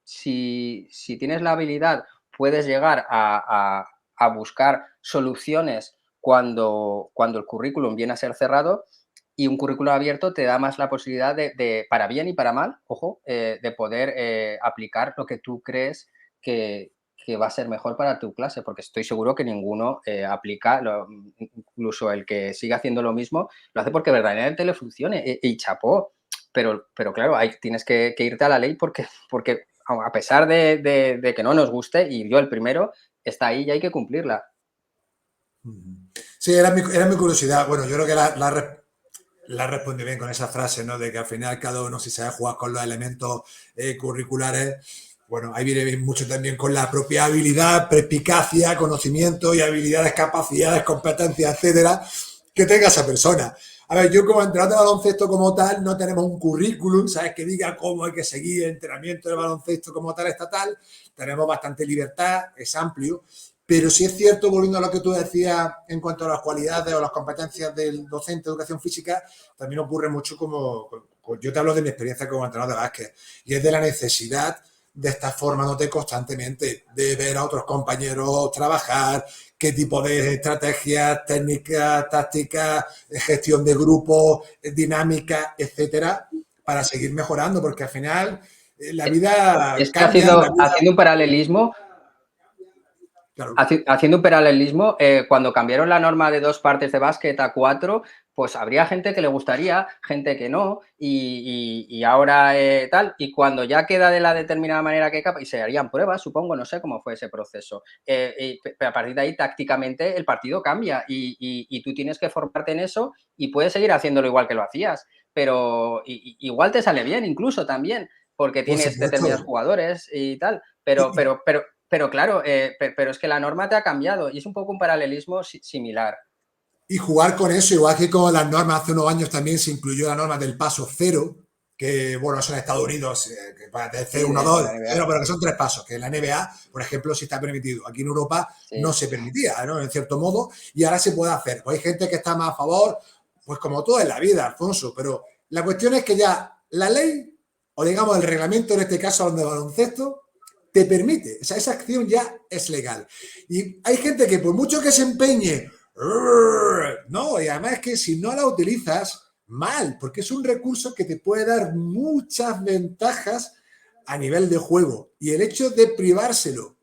si tienes la habilidad, puedes llegar a buscar soluciones cuando el currículum viene a ser cerrado y un currículum abierto te da más la posibilidad para bien y para mal, ojo, de poder aplicar lo que tú crees que va a ser mejor para tu clase, porque estoy seguro que ninguno aplica, incluso el que sigue haciendo lo mismo, lo hace porque verdaderamente le funcione y chapó. Pero claro, tienes que irte a la ley porque a pesar de que no nos guste, y yo el primero, está ahí y hay que cumplirla. Sí, era mi curiosidad. Bueno, yo creo que la responde bien con esa frase, ¿no? De que al final cada uno, si sabe jugar con los elementos curriculares, bueno, ahí viene mucho también con la propia habilidad, perspicacia, conocimiento y habilidades, capacidades, competencias, etcétera, que tenga esa persona. A ver, yo como entrenador de baloncesto como tal, no tenemos un currículum, ¿sabes? Que diga cómo hay que seguir el entrenamiento de baloncesto como tal estatal. Tenemos bastante libertad, es amplio, pero sí es cierto, volviendo a lo que tú decías en cuanto a las cualidades o las competencias del docente de educación física, también ocurre mucho yo te hablo de mi experiencia como entrenador de básquet, y es de la necesidad de estar formándote constantemente, de ver a otros compañeros trabajar, qué tipo de estrategias, técnicas, tácticas, gestión de grupos, dinámica, etcétera, para seguir mejorando, porque al final la vida Es que cambia, la vida... haciendo un paralelismo, Claro. Haciendo un paralelismo, cuando cambiaron la norma de 2 partes de básquet a 4, pues habría gente que le gustaría, gente que no, y ahora tal, y cuando ya queda de la determinada manera que capa, y se harían pruebas, supongo, no sé cómo fue ese proceso, pero a partir de ahí tácticamente el partido cambia y tú tienes que formarte en eso y puedes seguir haciéndolo igual que lo hacías, pero igual te sale bien incluso también, porque Por tienes determinados supuesto. jugadores y tal, Y, pero claro, pero es que la norma te ha cambiado y es un poco un paralelismo similar. y jugar con eso, igual que con las normas, hace unos años también se incluyó la norma del paso cero, que bueno, eso en Estados Unidos, que para Sí, C1, 1, de 2, la NBA. 0, pero que son 3 pasos, que en la NBA, por ejemplo, sí está permitido. Aquí en Europa no Sí. se permitía, ¿no? En cierto modo, y ahora se puede hacer. Pues hay gente que está más a favor, pues como todo en la vida, Alfonso, pero la cuestión es que ya la ley, o digamos el reglamento en este caso de baloncesto, te permite, o sea, esa acción ya es legal. Y hay gente que por mucho que se empeñe, no, y además es que si no la utilizas, mal, porque es un recurso que te puede dar muchas ventajas a nivel de juego. Y el hecho de privárselo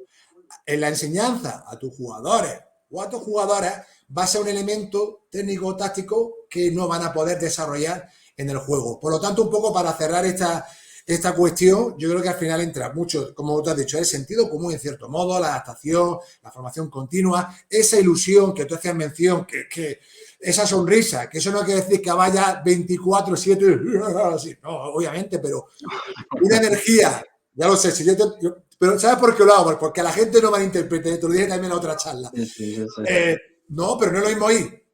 en la enseñanza a tus jugadores o a tus jugadoras va a ser un elemento técnico-táctico que no van a poder desarrollar en el juego. Por lo tanto, un poco para cerrar esta cuestión, yo creo que al final entra mucho, como tú has dicho, el sentido común en cierto modo, la adaptación, la formación continua, esa ilusión que tú hacías mención, que esa sonrisa, que eso no quiere decir que vaya 24/7, no, obviamente, pero una energía, ya lo sé, si pero ¿sabes por qué lo hago? Porque a la gente no malinterprete, te lo dije también en la otra charla. Sí, sí, sí, sí. No, pero no es lo mismo ir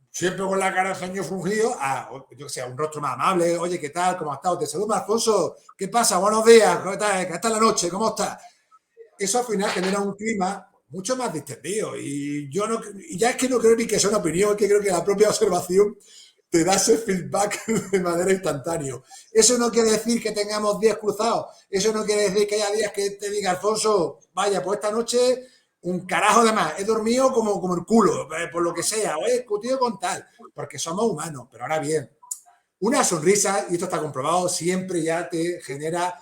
siempre con la cara de ceño fruncido a, yo que sé, un rostro más amable. Oye, ¿qué tal? ¿Cómo has estado? Te saludo, Alfonso. ¿Qué pasa? Buenos días. ¿Cómo estás? ¿Qué está la noche? ¿Cómo estás? Eso al final genera un clima mucho más distendido. Y yo no, y ya es que no creo ni que sea una opinión, es que creo que la propia observación te da ese feedback de manera instantánea. Eso no quiere decir que tengamos días cruzados. Eso no quiere decir que haya días que te diga, Alfonso, vaya, pues esta noche un carajo de más. He dormido como el culo, por lo que sea, o he discutido con tal, porque somos humanos. Pero ahora bien, una sonrisa, y esto está comprobado, siempre ya te genera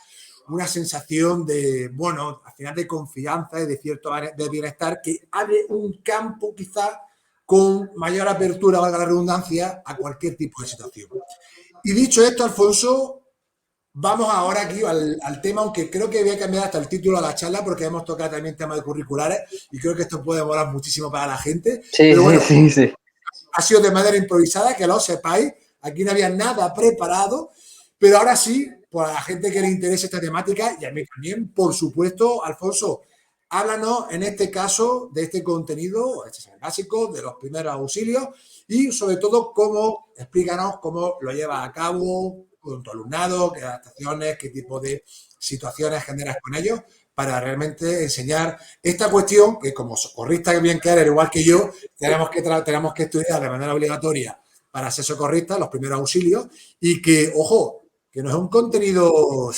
una sensación de, bueno, al final de confianza y de cierto de bienestar que abre un campo quizá con mayor apertura, valga la redundancia, a cualquier tipo de situación. Y dicho esto, Alfonso, vamos ahora aquí al tema, aunque creo que voy a cambiar hasta el título de la charla porque hemos tocado también temas de curriculares y creo que esto puede molar muchísimo para la gente. Sí, Pero bueno, sí, sí, sí. ha sido de manera improvisada, que lo sepáis. Aquí no había nada preparado, pero ahora sí, pues a la gente que le interese esta temática y a mí también, por supuesto, Alfonso, háblanos en este caso de este contenido, este es el básico, de los primeros auxilios y sobre todo explícanos cómo lo llevas a cabo con tu alumnado, qué adaptaciones, qué tipo de situaciones generas con ellos para realmente enseñar esta cuestión que como socorrista que bien que eres, igual que yo, tenemos que estudiar de manera obligatoria para ser socorristas, los primeros auxilios, y que, ojo, que no es un contenido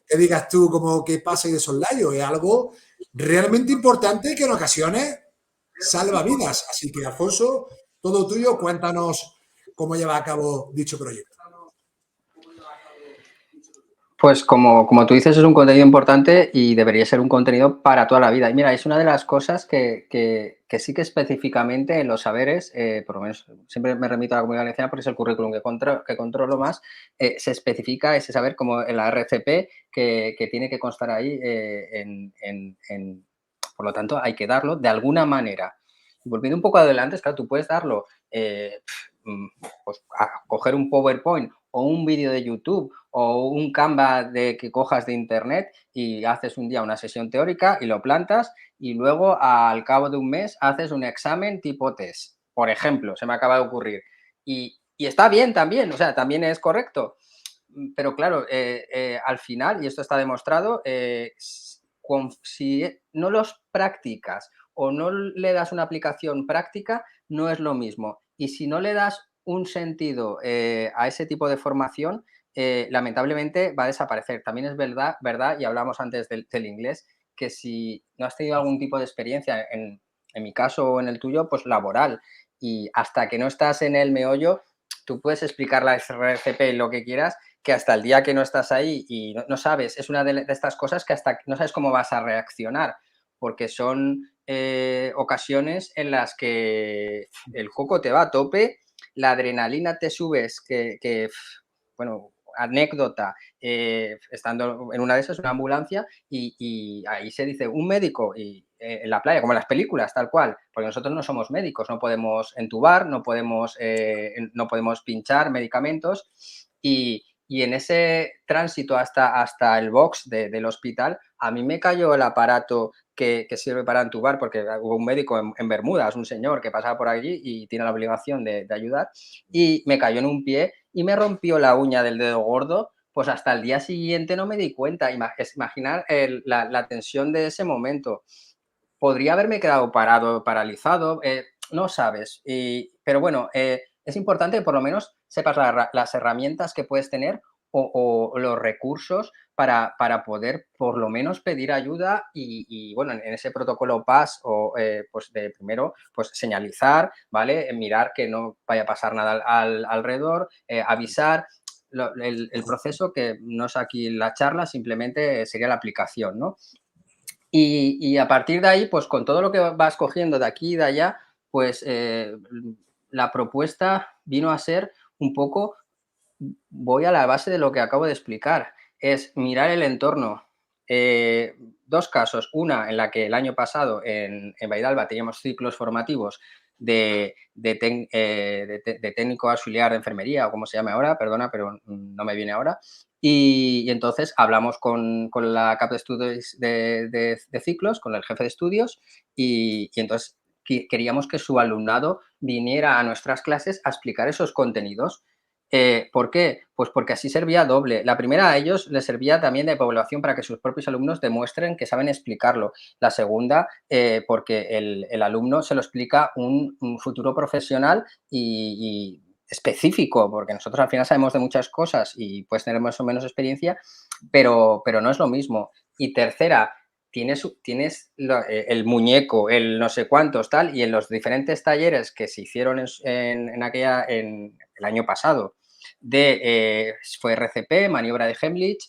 que digas tú como que pasa y de soslayo, es algo realmente importante que en ocasiones salva vidas. Así que, Alfonso, todo tuyo, cuéntanos cómo lleva a cabo dicho proyecto. Pues como tú dices, es un contenido importante y debería ser un contenido para toda la vida. Y mira, es una de las cosas que sí que específicamente en los saberes, por lo menos siempre me remito a la Comunidad Valenciana porque es el currículum que controlo más, se especifica ese saber como en la RCP que tiene que constar ahí. Por lo tanto, hay que darlo de alguna manera. Y volviendo un poco adelante, claro, tú puedes darlo, pues, a coger un PowerPoint o un vídeo de YouTube o un Canva que cojas de internet y haces un día una sesión teórica y lo plantas y luego al cabo de un mes haces un examen tipo test, por ejemplo, se me acaba de ocurrir. Y está bien también, o sea, también es correcto. Pero claro, al final, y esto está demostrado, si no los practicas o no le das una aplicación práctica, no es lo mismo. Y si no le das un sentido a ese tipo de formación, lamentablemente va a desaparecer. También es verdad, y hablamos antes del inglés, que si no has tenido algún tipo de experiencia, en mi caso o en el tuyo, pues laboral, y hasta que no estás en el meollo, tú puedes explicar la RCP lo que quieras, que hasta el día que no estás ahí y no sabes, es una de estas cosas que hasta no sabes cómo vas a reaccionar, porque son ocasiones en las que el coco te va a tope, la adrenalina te subes, bueno, anécdota, estando en una de esas, una ambulancia, y ahí se dice un médico y en la playa, como en las películas, tal cual, porque nosotros no somos médicos, no podemos entubar, no podemos pinchar medicamentos y en ese tránsito hasta el box del hospital, a mí me cayó el aparato que sirve para entubar, porque hubo un médico en Bermudas, un señor que pasaba por allí y tiene la obligación de ayudar, y me cayó en un pie y me rompió la uña del dedo gordo, pues hasta el día siguiente no me di cuenta. Imaginar la tensión de ese momento. Podría haberme quedado parado, paralizado, no sabes. Pero bueno, es importante que por lo menos sepas las herramientas que puedes tener o los recursos para poder por lo menos pedir ayuda y bueno, en ese protocolo PAS pues de primero, pues señalizar, ¿vale? Mirar que no vaya a pasar nada alrededor, avisar. El proceso que no es aquí la charla, simplemente sería la aplicación, ¿no? Y a partir de ahí, pues con todo lo que vas cogiendo de aquí y de allá, pues la propuesta vino a ser un poco, voy a la base de lo que acabo de explicar, es mirar el entorno. Eh, Dos casos, una en la que el año pasado en Baidalba teníamos ciclos formativos de técnico auxiliar de enfermería, o como se llame ahora, perdona, pero no me viene ahora. Y entonces hablamos con la CAP de estudios de ciclos, con el jefe de estudios, y entonces queríamos que su alumnado viniera a nuestras clases a explicar esos contenidos. ¿Por qué? Pues porque así servía doble. La primera a ellos les servía también de evaluación para que sus propios alumnos demuestren que saben explicarlo. La segunda, porque el alumno se lo explica un futuro profesional y específico, porque nosotros al final sabemos de muchas cosas y puedes tener más o menos experiencia, pero no es lo mismo. Y tercera, tienes el muñeco, el no sé cuántos, tal, y en los diferentes talleres que se hicieron en el año pasado, fue RCP, maniobra de Heimlich,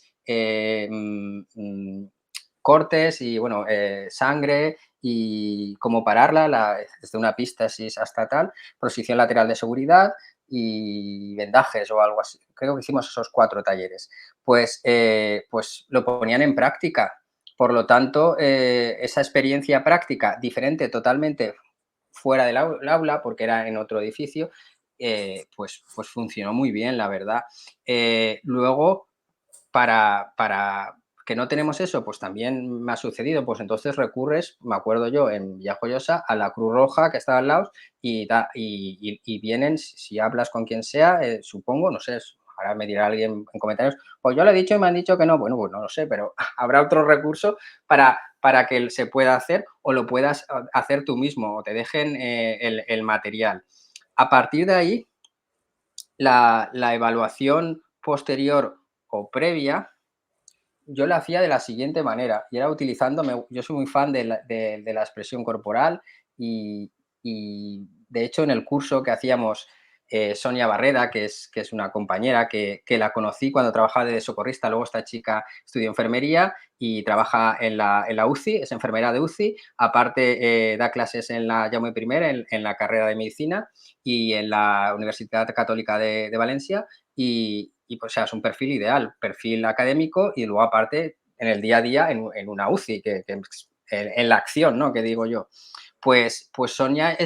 cortes y, bueno, sangre y cómo pararla, desde una epístasis hasta tal, posición lateral de seguridad y vendajes o algo así. Creo que hicimos esos 4 talleres. Pues lo ponían en práctica. Por lo tanto, esa experiencia práctica diferente totalmente fuera del aula, porque era en otro edificio, pues funcionó muy bien, la verdad. Luego, para que no tenemos eso, pues también me ha sucedido, pues entonces recurres, me acuerdo yo, en Villajoyosa, a la Cruz Roja que estaba al lado y vienen, si hablas con quien sea, supongo, no sé, ahora me dirá alguien en comentarios, pues yo lo he dicho y me han dicho que no, bueno, pues no lo sé, pero habrá otro recurso para que se pueda hacer o lo puedas hacer tú mismo o te dejen el material. A partir de ahí, la evaluación posterior o previa, yo la hacía de la siguiente manera, y era utilizándome, yo soy muy fan de la expresión corporal y, de hecho, en el curso que hacíamos, Sonia Barreda, que es una compañera que la conocí cuando trabajaba de socorrista, luego esta chica estudió enfermería y trabaja en la UCI, es enfermera de UCI, aparte da clases en la Jaume I, en la carrera de medicina y en la Universidad Católica de Valencia, pues, o sea, es un perfil ideal, perfil académico y luego aparte en el día a día en una UCI, en la acción, ¿no? Que digo yo. Pues Sonia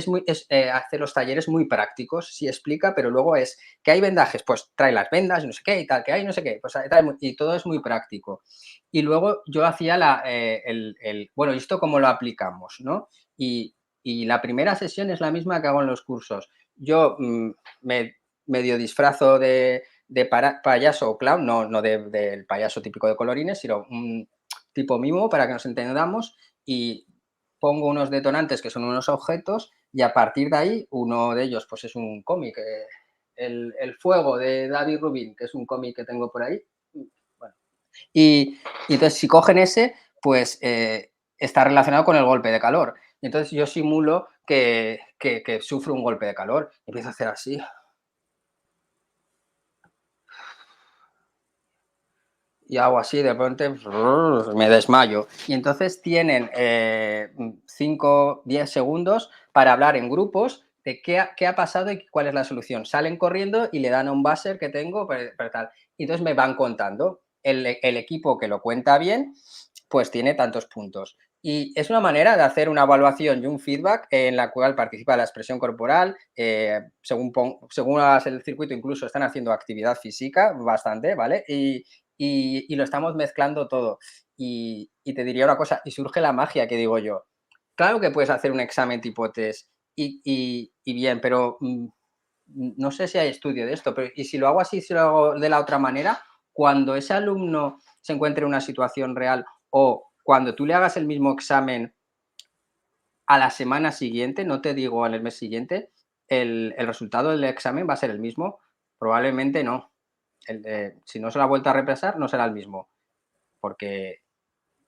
hace los talleres muy prácticos, sí explica, pero luego es que hay vendajes, pues trae las vendas, no sé qué y tal, que hay no sé qué, pues y todo es muy práctico. Y luego yo hacía bueno, ¿y esto cómo lo aplicamos, no? Y la primera sesión es la misma que hago en los cursos. Yo me medio disfrazo de payaso o clown, no del payaso típico de colorines, sino un tipo mimo para que nos entendamos y pongo unos detonantes que son unos objetos y a partir de ahí uno de ellos pues es un cómic, el fuego de David Rubin, que es un cómic que tengo por ahí. Bueno, y entonces si cogen ese, pues está relacionado con el golpe de calor. Y entonces yo simulo que sufro un golpe de calor. Empiezo a hacer así. Y hago así, de repente me desmayo. Y entonces tienen 5, 10 segundos para hablar en grupos de qué ha pasado y cuál es la solución. Salen corriendo y le dan a un buzzer que tengo, tal. Y entonces me van contando. El equipo que lo cuenta bien, pues tiene tantos puntos. Y es una manera de hacer una evaluación y un feedback en la cual participa la expresión corporal. Según hagas el circuito, incluso están haciendo actividad física bastante, ¿vale? Y lo estamos mezclando todo. Y te diría una cosa, y surge la magia que digo yo. Claro que puedes hacer un examen tipo test y bien, pero no sé si hay estudio de esto, pero y si lo hago así, si lo hago de la otra manera, cuando ese alumno se encuentre en una situación real o cuando tú le hagas el mismo examen a la semana siguiente, no te digo en el mes siguiente, el resultado del examen va a ser el mismo. Probablemente no. Si no se lo ha vuelto a repasar, no será el mismo, porque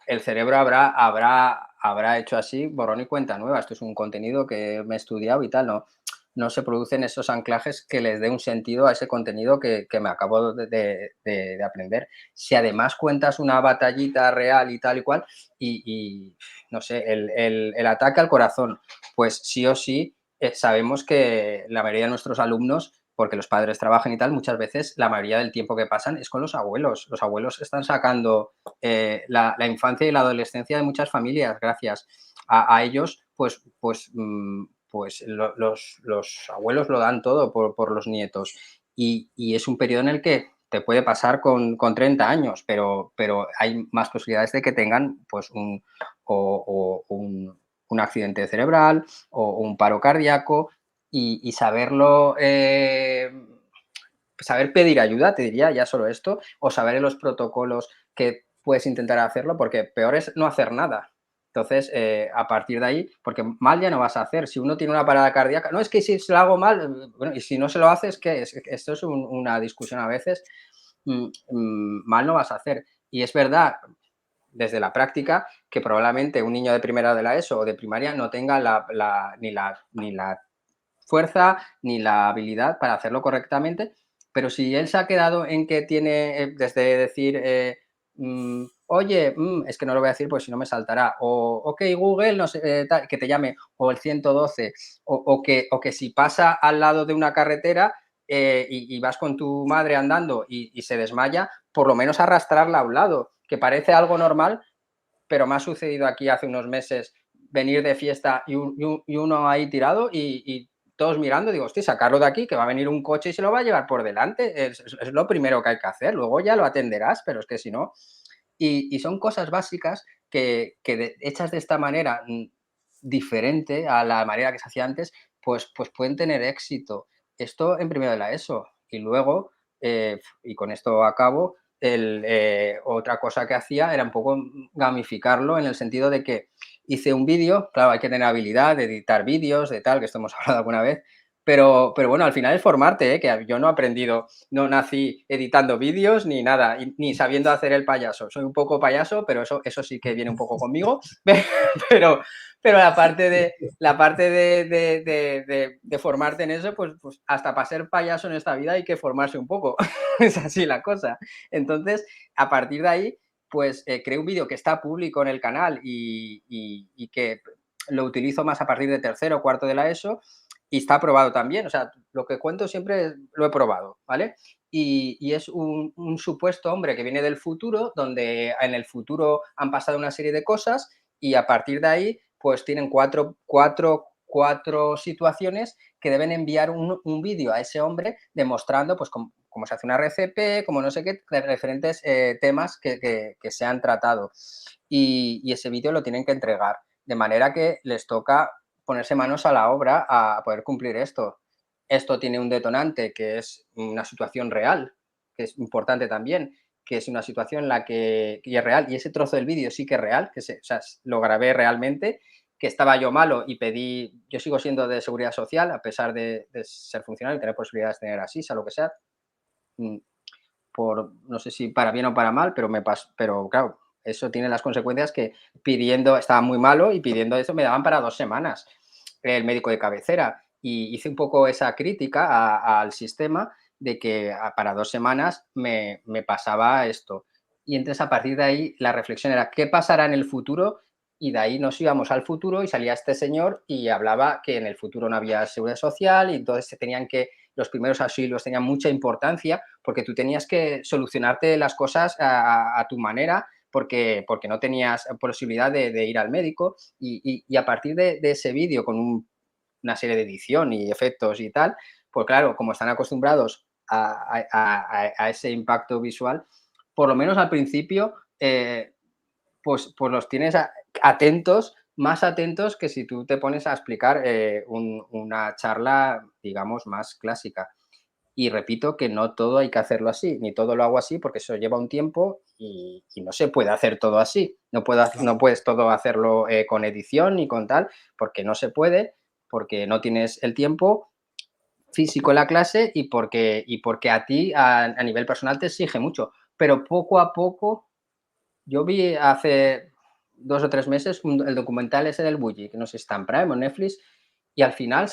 el cerebro habrá hecho así, borrón y cuenta nueva. Esto es un contenido que me he estudiado y tal, ¿no? no se producen esos anclajes que les dé un sentido a ese contenido que me acabo de aprender. Si además cuentas una batallita real y tal y cual, y no sé, el ataque al corazón, pues sí o sí sabemos que la mayoría de nuestros alumnos, porque los padres trabajan y tal, muchas veces la mayoría del tiempo que pasan es con los abuelos. Los abuelos están sacando la infancia y la adolescencia de muchas familias gracias a ellos, los abuelos lo dan todo por los nietos. Y es un periodo en el que te puede pasar con 30 años, pero hay más posibilidades de que tengan pues un accidente cerebral o un paro cardíaco y saberlo, saber pedir ayuda, te diría ya solo esto, o saber en los protocolos que puedes intentar hacerlo, porque peor es no hacer nada. Entonces, a partir de ahí, porque mal ya no vas a hacer. Si uno tiene una parada cardíaca, no es que si se lo hago mal, bueno, y si no se lo haces, ¿qué es? Esto es una discusión a veces, mal no vas a hacer. Y es verdad, desde la práctica, que probablemente un niño de primera de la ESO o de primaria no tenga ni la fuerza ni la habilidad para hacerlo correctamente, pero si él se ha quedado en que tiene, desde decir, oye, es que no lo voy a decir pues si no me saltará, o ok Google, no sé, que te llame, o el 112, o que si pasa al lado de una carretera y vas con tu madre andando y se desmaya, por lo menos arrastrarla a un lado, que parece algo normal, pero me ha sucedido aquí hace unos meses venir de fiesta y uno ahí tirado y todos mirando, digo, hostia, sacarlo de aquí, que va a venir un coche y se lo va a llevar por delante. Es lo primero que hay que hacer, luego ya lo atenderás, pero es que si no. Y son cosas básicas que hechas de esta manera diferente a la manera que se hacía antes, pues pueden tener éxito. Esto en primero de la ESO. Y luego, y con esto acabo, otra cosa que hacía era un poco gamificarlo en el sentido de que hice un vídeo, claro, hay que tener habilidad de editar vídeos, de tal, que esto hemos hablado alguna vez, pero bueno, al final es formarte, que yo no he aprendido, no nací editando vídeos ni nada, ni sabiendo hacer el payaso. Soy un poco payaso, pero eso sí que viene un poco conmigo, pero, pero la parte de formarte en eso, pues hasta para ser payaso en esta vida hay que formarse un poco, es así la cosa. Entonces, a partir de ahí, pues creé un vídeo que está público en el canal y que lo utilizo más a partir de tercero o cuarto de la ESO y está probado también. O sea, lo que cuento siempre lo he probado, ¿vale? Y es un supuesto hombre que viene del futuro, donde en el futuro han pasado una serie de cosas y a partir de ahí, pues tienen cuatro situaciones que deben enviar un vídeo a ese hombre demostrando pues cómo se hace una RCP, como no sé qué, de diferentes temas que se han tratado. Y ese vídeo lo tienen que entregar, de manera que les toca ponerse manos a la obra a poder cumplir esto. Esto tiene un detonante que es una situación real, que es importante también, que es una situación en la que y es real, y ese trozo del vídeo sí que es real, o sea, lo grabé realmente, que estaba yo malo y pedí, yo sigo siendo de seguridad social, a pesar de ser funcionario y tener posibilidades de tener así, sea lo que sea, mm, no sé si para bien o para mal, pero pero claro, eso tiene las consecuencias que pidiendo, estaba muy malo y pidiendo eso me daban para 2 semanas el médico de cabecera. Y hice un poco esa crítica al sistema de que para 2 semanas me pasaba esto. Y entonces a partir de ahí la reflexión era, ¿qué pasará en el futuro? Y de ahí nos íbamos al futuro y salía este señor y hablaba que en el futuro no había seguridad social y entonces se tenían que, los primeros auxilios tenían mucha importancia porque tú tenías que solucionarte las cosas a tu manera porque no tenías posibilidad de ir al médico y a partir de ese vídeo con una serie de edición y efectos y tal, pues claro, como están acostumbrados a ese impacto visual, por lo menos al principio, pues los tienes atentos, más atentos que si tú te pones a explicar una charla, digamos, más clásica. Y repito que no todo hay que hacerlo así, ni todo lo hago así porque eso lleva un tiempo y no se puede hacer todo así. No Claro. puedes todo hacerlo con edición ni con tal, porque no se puede, porque no tienes el tiempo físico en la clase y porque a ti a nivel personal te exige mucho. Pero poco a poco, yo vi hace 2 o 3 meses el documental ese del Bully, que no sé si está en Prime o Netflix, y al final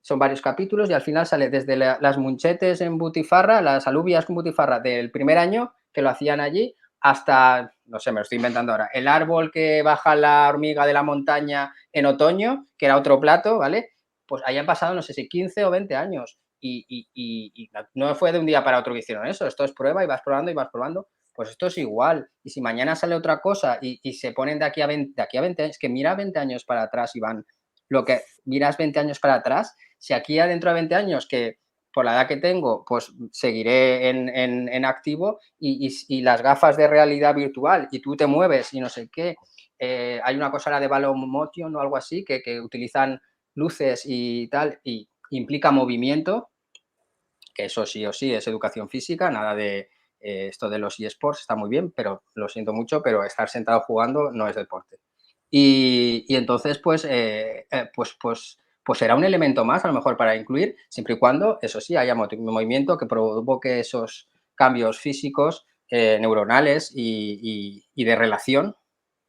son varios capítulos y al final sale desde las munchetes en Butifarra, las alubias en Butifarra del primer año que lo hacían allí, hasta, no sé, me lo estoy inventando ahora, el árbol que baja la hormiga de la montaña en otoño, que era otro plato, ¿vale? Pues ahí han pasado, no sé si 15 o 20 años y no fue de un día para otro que hicieron eso, esto es prueba y vas probando y vas probando. Pues esto es igual. Y si mañana sale otra cosa y se ponen de aquí a 20 años, que mira 20 años para atrás, Iván, lo que miras 20 años para atrás, si aquí adentro de 20 años, que por la edad que tengo, pues seguiré en activo y las gafas de realidad virtual y tú te mueves y no sé qué, hay una cosa la de Valomotion o algo así que utilizan luces y tal y implica movimiento, que eso sí o sí es educación física, nada de esto de los eSports está muy bien, pero lo siento mucho, pero estar sentado jugando no es deporte. Y entonces, pues será un elemento más, a lo mejor, para incluir, siempre y cuando, eso sí, haya movimiento que provoque esos cambios físicos, neuronales y de relación,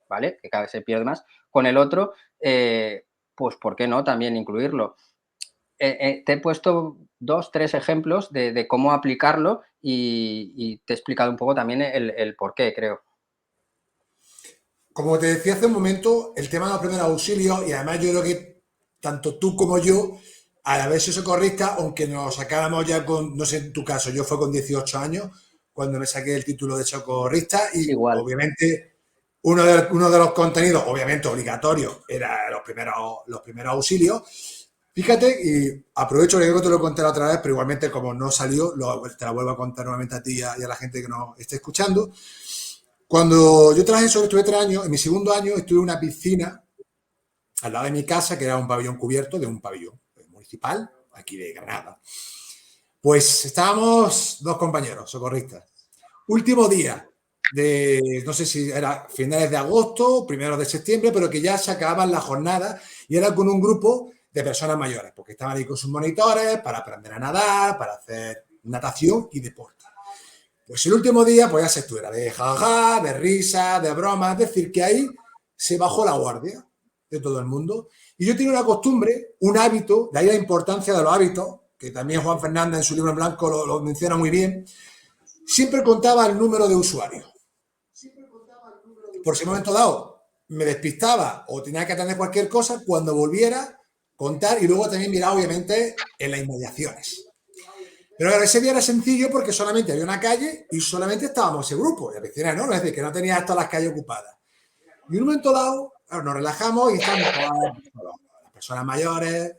¿vale? Que cada vez se pierde más, con el otro, pues ¿por qué no también incluirlo? Te he puesto 2, 3 ejemplos de cómo aplicarlo y te he explicado un poco también el por qué, creo. Como te decía hace un momento, el tema de los primeros auxilios, y además yo creo que tanto tú como yo, al haber sido socorrista, aunque nos sacáramos ya con, no sé en tu caso, yo fue con 18 años cuando me saqué el título de socorrista Es y igual. obviamente uno de los contenidos, obviamente obligatorio, era los primeros auxilios. Fíjate, y aprovecho que creo que te lo conté la otra vez, pero igualmente como no salió, te la vuelvo a contar nuevamente a ti y a la gente que nos esté escuchando. Cuando yo trabajé sobre estuve 3 años, en mi segundo año estuve en una piscina al lado de mi casa, que era un pabellón cubierto de un pabellón municipal, aquí de Granada. Pues estábamos 2 compañeros socorristas. Último día de, no sé si era finales de agosto, primeros de septiembre, pero que ya se acababan las jornadas y era con un grupo de personas mayores, porque estaban ahí con sus monitores para aprender a nadar, para hacer natación y deporte. Pues el último día, pues ya se estuviera de jaja, de risa, de broma, es decir, que ahí se bajó la guardia de todo el mundo. Y yo tenía una costumbre, un hábito, de ahí la importancia de los hábitos, que también Juan Fernández en su libro en blanco lo menciona muy bien, siempre contaba el número de usuarios. Por si en un momento dado me despistaba o tenía que atender cualquier cosa, cuando volviera, contar y luego también mirar, obviamente, en las inmediaciones. Pero claro, ese día era sencillo porque solamente había una calle y solamente estábamos ese grupo. Y la piscina no, es decir, que no tenía todas las calles ocupadas. Y en un momento dado, claro, nos relajamos y estamos todas las personas mayores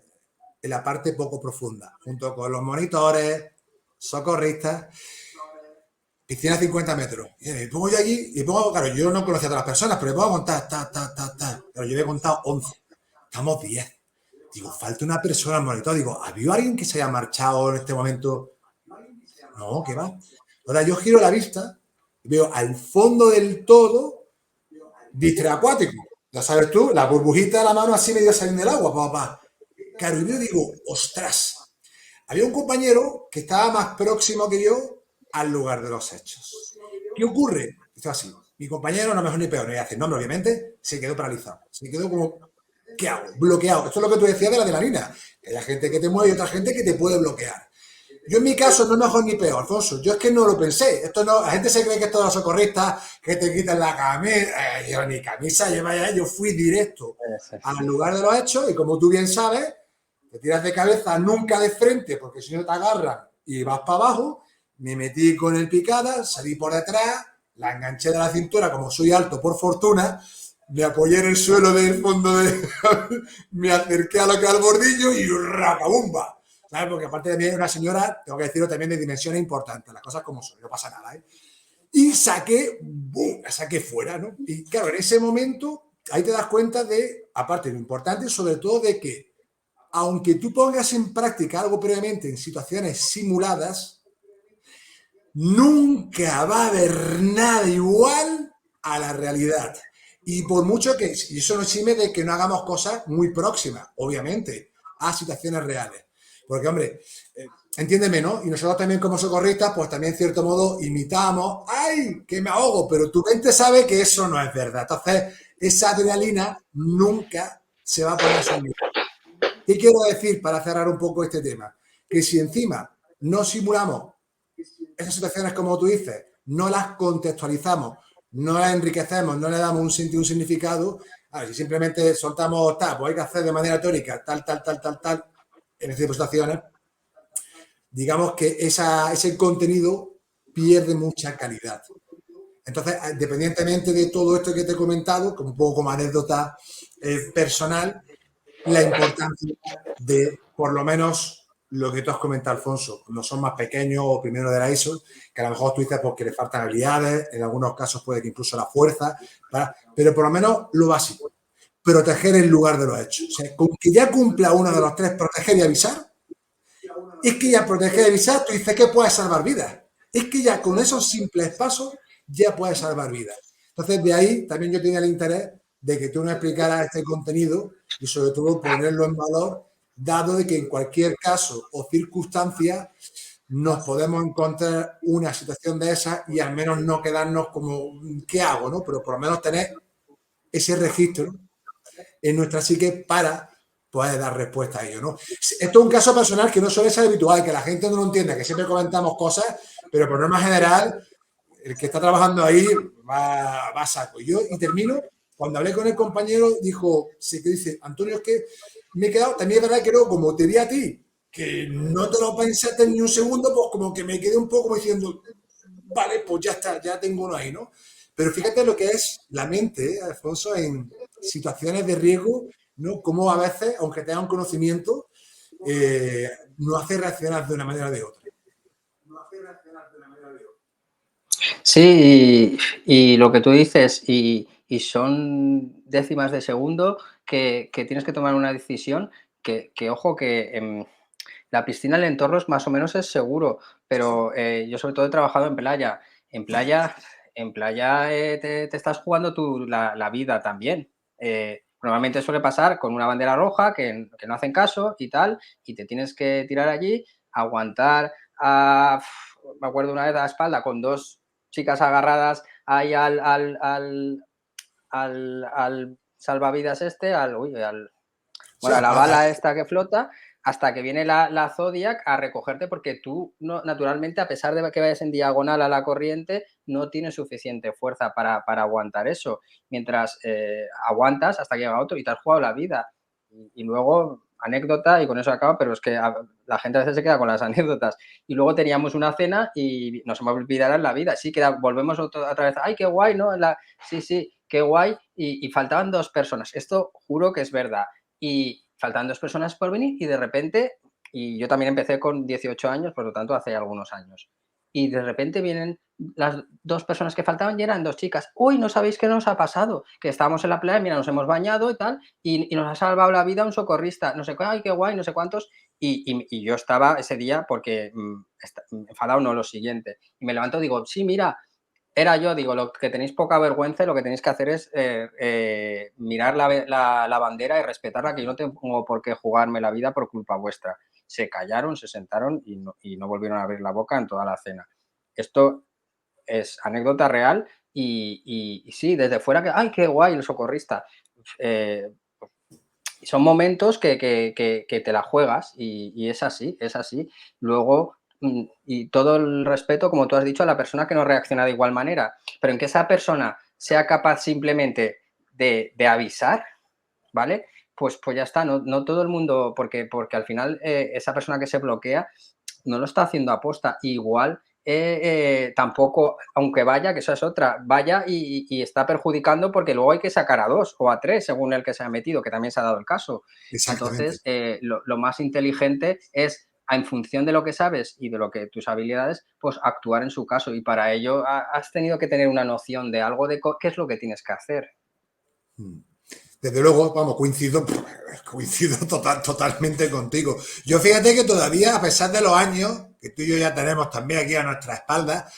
en la parte poco profunda, junto con los monitores, socorristas, piscina de 50 metros. Y me pongo yo allí y pongo, claro, yo no conocía a todas las personas, pero me pongo a contar, Pero yo había contado 11. Estamos 10. Digo, falta una persona al monitor. Digo, ¿había alguien que se haya marchado en este momento? No, ¿qué va? Ahora yo giro la vista y veo al fondo del todo distre acuático. Ya sabes tú, la burbujita de la mano así medio saliendo del agua, papá. Claro, y yo digo, ostras. Había un compañero que estaba más próximo que yo al lugar de los hechos. ¿Qué ocurre? Esto así. Mi compañero, no mejor ni peor, no voy a decir nombre, obviamente, se quedó paralizado. Se quedó como, ¿qué hago? Bloqueado. Esto es lo que tú decías de la adrenalina. Hay gente que te mueve y otra gente que te puede bloquear. Yo en mi caso no es mejor ni peor, Alfonso. Yo es que no lo pensé. Esto no, la gente se cree que esto de los socorristas, que te quitan la camisa. Yo ni camisa lleva ya, yo fui directo al lugar de los hechos y como tú bien sabes, te tiras de cabeza, nunca de frente, porque si no te agarran y vas para abajo. Me metí con el picada, salí por detrás, la enganché de la cintura, como soy alto por fortuna, me apoyé en el suelo del fondo de... me acerqué a lo que era el bordillo y ¡racabumba! ¿Sabes? Porque aparte de mí es una señora, tengo que decirlo también, de dimensiones importantes, las cosas como son, no pasa nada, ¿eh? Y saqué, ¡bum!, la saqué fuera, ¿no? Y claro, en ese momento, ahí te das cuenta de, aparte de lo importante, sobre todo de que, aunque tú pongas en práctica algo previamente en situaciones simuladas, nunca va a haber nada igual a la realidad. Y por mucho que, y eso no exime de que no hagamos cosas muy próximas, obviamente, a situaciones reales. Porque, hombre, entiéndeme, ¿no? Y nosotros también como socorristas, pues también en cierto modo imitamos, ¡ay, que me ahogo! Pero tu mente sabe que eso no es verdad. Entonces, esa adrenalina nunca se va a poner a su nivel. ¿Qué quiero decir para cerrar un poco este tema? Que si encima no simulamos esas situaciones, como tú dices, no las contextualizamos, no las enriquecemos, no le damos un sentido, un significado, a ver, si simplemente soltamos tal, pues hay que hacer de manera teórica tal, en este tipo de situaciones, digamos que ese contenido pierde mucha calidad. Entonces, independientemente de todo esto que te he comentado, como un poco como anécdota personal, la importancia de, por lo menos, lo que tú has comentado, Alfonso, cuando son más pequeños o primero de la ISO, que a lo mejor tú dices porque le faltan habilidades, en algunos casos puede que incluso la fuerza, pero por lo menos lo básico, proteger en lugar de los hechos. O sea, con que ya cumpla uno de los tres, proteger y avisar, es que ya proteger y avisar, tú dices que puedes salvar vidas. Es que ya con esos simples pasos ya puedes salvar vidas. Entonces, de ahí también yo tenía el interés de que tú nos explicaras este contenido y sobre todo ponerlo en valor, dado de que en cualquier caso o circunstancia nos podemos encontrar una situación de esa y al menos no quedarnos como, ¿qué hago? ¿No? Pero por lo menos tener ese registro en nuestra psique para poder dar respuesta a ello, ¿no? Esto es un caso personal que no suele ser habitual, que la gente no lo entienda, que siempre comentamos cosas, pero por norma general, el que está trabajando ahí va a saco. Y termino, cuando hablé con el compañero, dice, Antonio, es que me he quedado, también es verdad que luego, como te vi a ti, que no te lo pensaste ni un segundo, pues como que me quedé un poco como diciendo, vale, pues ya está, ya tengo uno ahí, ¿no? Pero fíjate lo que es la mente, Alfonso, en situaciones de riesgo, ¿no? Como a veces, aunque tenga un conocimiento, no hace reaccionar de una manera o de otra. Sí, y lo que tú dices, y son décimas de segundo que tienes que tomar una decisión que ojo, que la piscina, el entorno más o menos es seguro, pero yo sobre todo he trabajado en playa. En playa te estás jugando la vida también. Normalmente suele pasar con una bandera roja que no hacen caso y tal, y te tienes que tirar allí, aguantar me acuerdo una vez a la espalda con dos chicas agarradas ahí al salvavidas bueno, a la bala esta que flota, hasta que viene la Zodiac a recogerte porque tú, no, naturalmente, a pesar de que vayas en diagonal a la corriente, no tienes suficiente fuerza para aguantar eso. Mientras aguantas hasta que llega otro y te has jugado la vida. Y luego, anécdota, y con eso acabo, pero es que la gente a veces se queda con las anécdotas. Y luego teníamos una cena y nos hemos olvidado en la vida. Sí, volvemos otra vez, ¡ay, qué guay! ¿No? Sí, qué guay. Y faltaban dos personas. Esto juro que es verdad. Y faltan dos personas por venir y de repente, y yo también empecé con 18 años, por lo tanto hace algunos años, y de repente vienen las dos personas que faltaban y eran dos chicas. Uy, no sabéis qué nos ha pasado, que estábamos en la playa, mira, nos hemos bañado y tal, y nos ha salvado la vida un socorrista, no sé qué, ay, qué guay, no sé cuántos, y yo estaba ese día porque enfadado, no, lo siguiente, y me levanto y digo, sí, mira, era yo, digo, lo que tenéis poca vergüenza, lo que tenéis que hacer es mirar la bandera y respetarla, que yo no tengo por qué jugarme la vida por culpa vuestra. Se callaron, se sentaron y no volvieron a abrir la boca en toda la cena. Esto es anécdota real y sí, desde fuera que, ¡ay, qué guay el socorrista! Son momentos que te la juegas y es así, es así. Luego, y todo el respeto, como tú has dicho, a la persona que no reacciona de igual manera, pero en que esa persona sea capaz simplemente de avisar, ¿vale? Pues ya está, no todo el mundo, porque al final esa persona que se bloquea no lo está haciendo aposta. Igual tampoco, aunque vaya, que esa es otra, vaya y está perjudicando porque luego hay que sacar a dos o a tres según el que se ha metido, que también se ha dado el caso. Exactamente. Entonces, lo más inteligente es, en función de lo que sabes y de lo que tus habilidades, pues actuar en su caso. Y para ello has tenido que tener una noción de algo de qué es lo que tienes que hacer. Desde luego, vamos, coincido totalmente contigo. Yo fíjate que todavía, a pesar de los años, que tú y yo ya tenemos también aquí a nuestra espalda,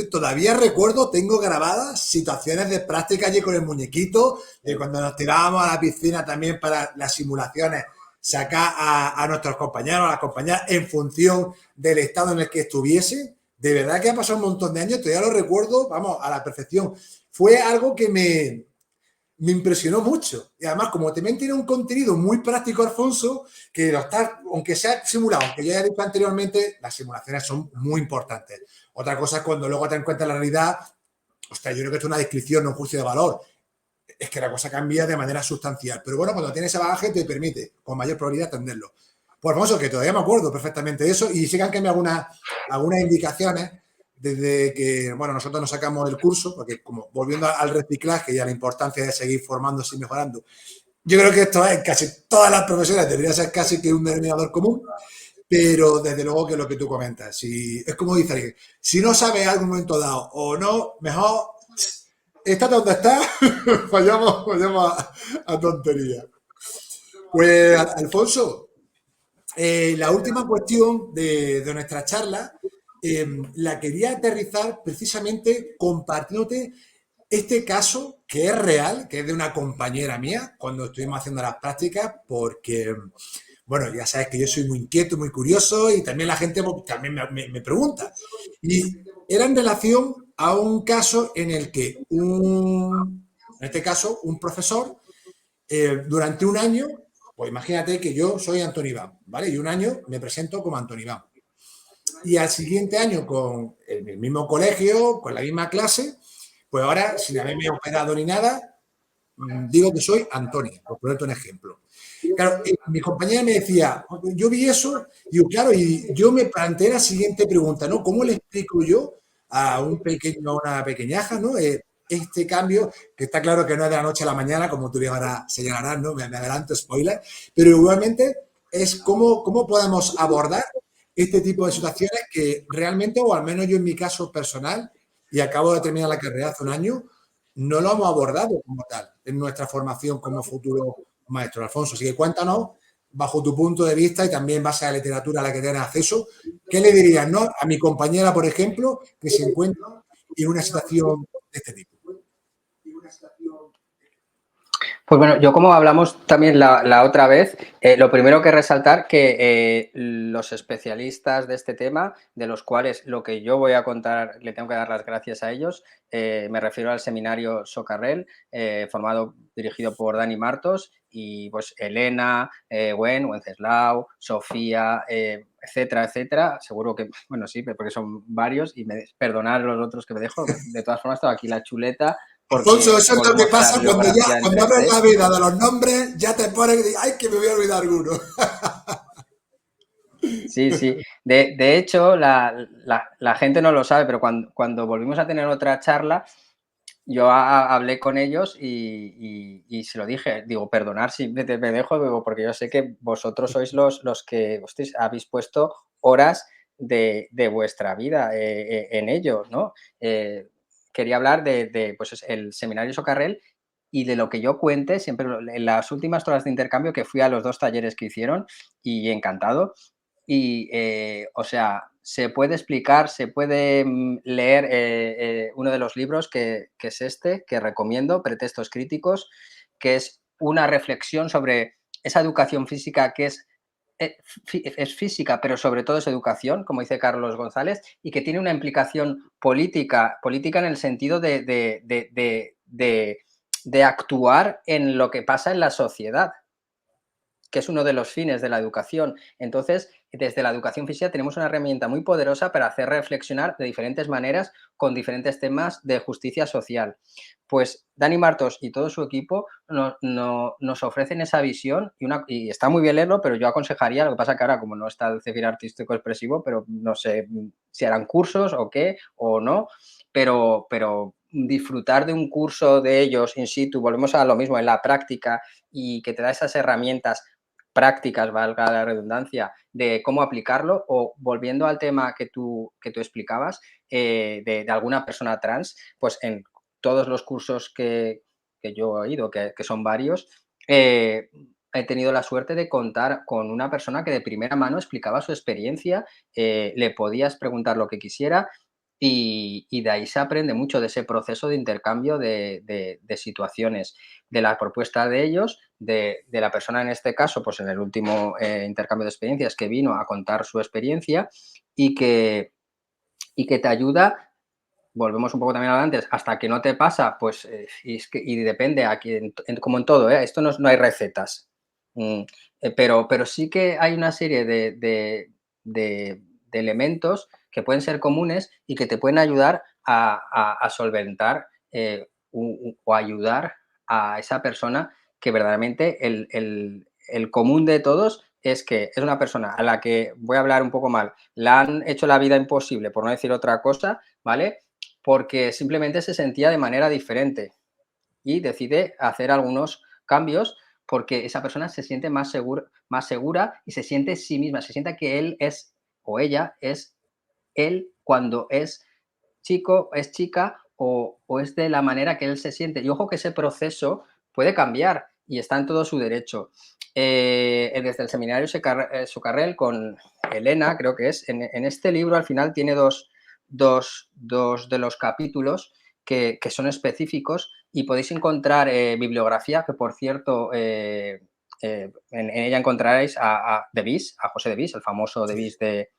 todavía recuerdo, tengo grabadas situaciones de práctica allí con el muñequito, de cuando nos tirábamos a la piscina también para las simulaciones, sacar a nuestros compañeros, a las compañeras, en función del estado en el que estuviese. De verdad que ha pasado un montón de años, todavía lo recuerdo, vamos, a la perfección. Fue algo que me impresionó mucho. Y además, como también tiene un contenido muy práctico, Alfonso, que lo está, aunque sea simulado, aunque ya he dicho anteriormente, las simulaciones son muy importantes. Otra cosa es cuando luego te encuentras la realidad, hostia, yo creo que esto es una descripción, no un juicio de valor. Es que la cosa cambia de manera sustancial. Pero bueno, cuando tienes ese bagaje te permite con mayor probabilidad entenderlo. Pues Alfonso, que todavía me acuerdo perfectamente de eso y sí que han cambiado algunas indicaciones desde que, bueno, nosotros nos sacamos el curso, porque como volviendo al reciclaje y a la importancia de seguir formándose y mejorando, yo creo que esto es casi todas las profesiones, debería ser casi que un denominador común, pero desde luego que es lo que tú comentas, si, es como dice alguien, si no sabes algo en un momento dado o no, mejor estate donde estás, vayamos a tonterías. Pues, Alfonso, la última cuestión de nuestra charla la quería aterrizar precisamente compartiéndote este caso que es real, que es de una compañera mía cuando estuvimos haciendo las prácticas, porque, bueno, ya sabes que yo soy muy inquieto, muy curioso y también la gente también me pregunta. Y era en relación a un caso en el que en este caso, un profesor durante un año, pues imagínate que yo soy Antoni Iván, ¿vale? Y un año me presento como Antoni Iván. Y al siguiente año, con el mismo colegio, con la misma clase, pues ahora, sin haberme operado ni nada, digo que soy Antonio, por ponerte un ejemplo. Claro, mi compañera me decía, yo vi eso, digo, claro, y yo me planteé la siguiente pregunta, ¿no? ¿Cómo le explico yo a un pequeño, a una pequeñaja, ¿no? Este cambio, que está claro que no es de la noche a la mañana, como tú bien ahora señalarás, ¿no? Me adelanto, spoiler, pero igualmente es cómo podemos abordar este tipo de situaciones que realmente, o al menos yo en mi caso personal, y acabo de terminar la carrera hace un año, no lo hemos abordado como tal en nuestra formación como futuro maestro, Alfonso. Así que cuéntanos, bajo tu punto de vista y también base a la literatura a la que tienes acceso, ¿qué le dirías, no, a mi compañera, por ejemplo, que se encuentra en una situación de este tipo? Pues bueno, yo como hablamos también la otra vez, lo primero que resaltar que los especialistas de este tema, de los cuales lo que yo voy a contar, le tengo que dar las gracias a ellos, me refiero al seminario Socarrel, dirigido por Dani Martos, y pues Elena, Wenceslao, Sofía, etcétera, etcétera. Seguro que, bueno, sí, porque son varios, y perdonad los otros que me dejo. De todas formas, tengo aquí la chuleta. Alfonso, eso es lo que pasa cuando abres la vida de los nombres, ya te pones y dices, ay, que me voy a olvidar alguno. Sí, sí. De hecho, la gente no lo sabe, pero cuando volvimos a tener otra charla, yo hablé con ellos y se lo dije. Digo, perdonar si me dejo, digo, porque yo sé que vosotros sois los que habéis puesto horas de vuestra vida en ello, ¿no? Quería hablar pues, el seminario Socarrel y de lo que yo cuente, siempre en las últimas horas de intercambio que fui a los 2 talleres que hicieron y encantado. Y, o sea, se puede explicar, se puede leer uno de los libros que es este, que recomiendo, Pretextos Críticos, que es una reflexión sobre esa educación física que es física, pero sobre todo es educación, como dice Carlos González, y que tiene una implicación política en el sentido de actuar en lo que pasa en la sociedad, que es uno de los fines de la educación. Entonces, desde la educación física tenemos una herramienta muy poderosa para hacer reflexionar de diferentes maneras con diferentes temas de justicia social. Pues Dani Martos y todo su equipo nos ofrecen esa visión y está muy bien leerlo, pero yo aconsejaría, lo que pasa que ahora como no está el CEFIR artístico expresivo, pero no sé si harán cursos o qué o no, pero disfrutar de un curso de ellos in situ, volvemos a lo mismo, en la práctica, y que te da esas herramientas prácticas, valga la redundancia, de cómo aplicarlo, o volviendo al tema que tú explicabas, de alguna persona trans, pues en todos los cursos que yo he ido, que son varios, he tenido la suerte de contar con una persona que de primera mano explicaba su experiencia, le podías preguntar lo que quisiera y de ahí se aprende mucho de ese proceso de intercambio de situaciones, de la propuesta de ellos, de la persona en este caso, pues en el último intercambio de experiencias que vino a contar su experiencia y que te ayuda volvemos un poco también a antes, hasta que no te pasa, pues, y depende a quién, como en todo, ¿eh? Esto no hay recetas. Mm, pero sí que hay una serie de elementos que pueden ser comunes y que te pueden ayudar a solventar o ayudar a esa persona que verdaderamente el común de todos es que es una persona a la que, voy a hablar un poco mal, la han hecho la vida imposible, por no decir otra cosa, ¿vale? Porque simplemente se sentía de manera diferente y decide hacer algunos cambios porque esa persona se siente más segura y se siente sí misma, se siente que él es o ella es él cuando es chico, es chica o es de la manera que él se siente. Y ojo que ese proceso puede cambiar y está en todo su derecho. Desde el seminario Socarrel con Elena, creo que es, en este libro al final tiene dos de los capítulos que son específicos y podéis encontrar bibliografía que, por cierto, en ella encontraréis a De Vis, a José De Vis, el famoso De Vis de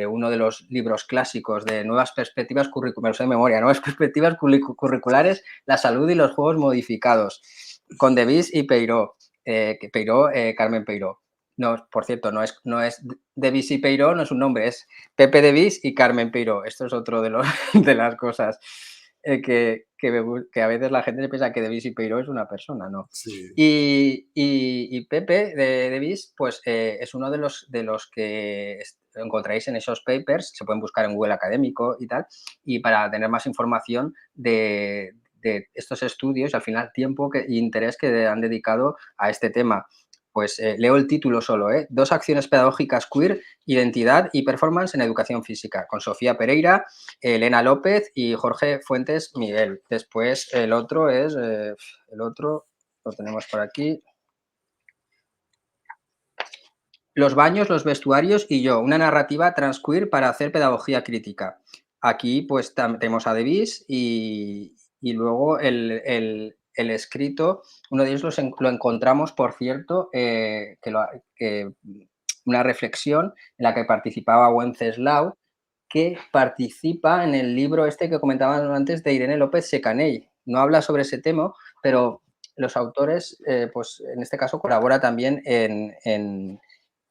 uno de los libros clásicos de nuevas perspectivas curriculares, de memoria, nuevas perspectivas curriculares, la salud y los juegos modificados, con De Vis y Peiró, Carmen Peiró. No, por cierto, no es De Vis y Peiró, no es un nombre, es Pepe De Vis y Carmen Peiró. Esto es otro de las cosas que a veces la gente piensa que De Vis y Peiró es una persona, ¿no? Sí. Y Pepe de Vis, pues es uno de los que encontráis en esos papers, se pueden buscar en Google Académico y tal, y para tener más información de estos estudios y al final tiempo y interés que han dedicado a este tema. Pues leo el título solo, ¿eh? 2 acciones pedagógicas queer, identidad y performance en educación física, con Sofía Pereira, Elena López y Jorge Fuentes Miguel. Después el otro lo tenemos por aquí. Los baños, los vestuarios y yo, una narrativa transqueer para hacer pedagogía crítica. Aquí pues tenemos a Devis y luego el escrito, uno de ellos lo encontramos, por cierto, que una reflexión en la que participaba Wenceslao, que participa en el libro este que comentaban antes de Irene López Secaney. No habla sobre ese tema, pero los autores, pues en este caso colabora también en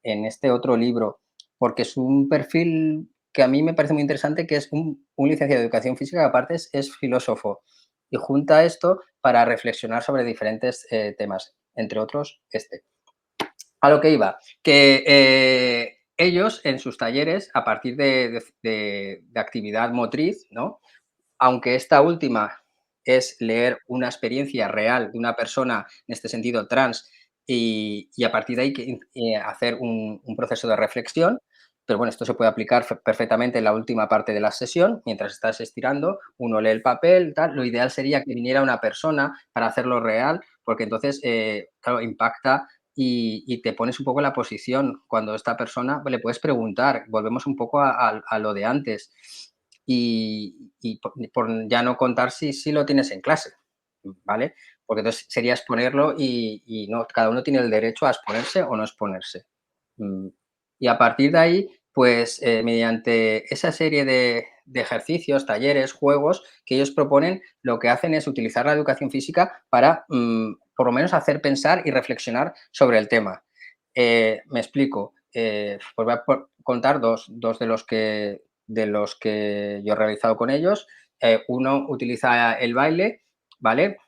este otro libro, porque es un perfil que a mí me parece muy interesante, que es un licenciado de educación física que aparte es filósofo y junta esto para reflexionar sobre diferentes temas, entre otros este. A lo que iba, que ellos en sus talleres, a partir de actividad motriz, ¿no? Aunque esta última es leer una experiencia real de una persona, en este sentido trans, y a partir de ahí hacer un proceso de reflexión, pero bueno, esto se puede aplicar perfectamente en la última parte de la sesión, mientras estás estirando, uno lee el papel, tal, lo ideal sería que viniera una persona para hacerlo real, porque entonces, claro, impacta y te pones un poco en la posición cuando esta persona le puedes preguntar, volvemos un poco a lo de antes y por ya no contar si lo tienes en clase, ¿vale? Porque entonces sería exponerlo y no, cada uno tiene el derecho a exponerse o no exponerse. Mm, y a partir de ahí, pues mediante esa serie de ejercicios, talleres, juegos que ellos proponen, lo que hacen es utilizar la educación física para, por lo menos, hacer pensar y reflexionar sobre el tema. Me explico. Pues voy a contar dos de los que yo he realizado con ellos. Uno utiliza el baile, ¿vale?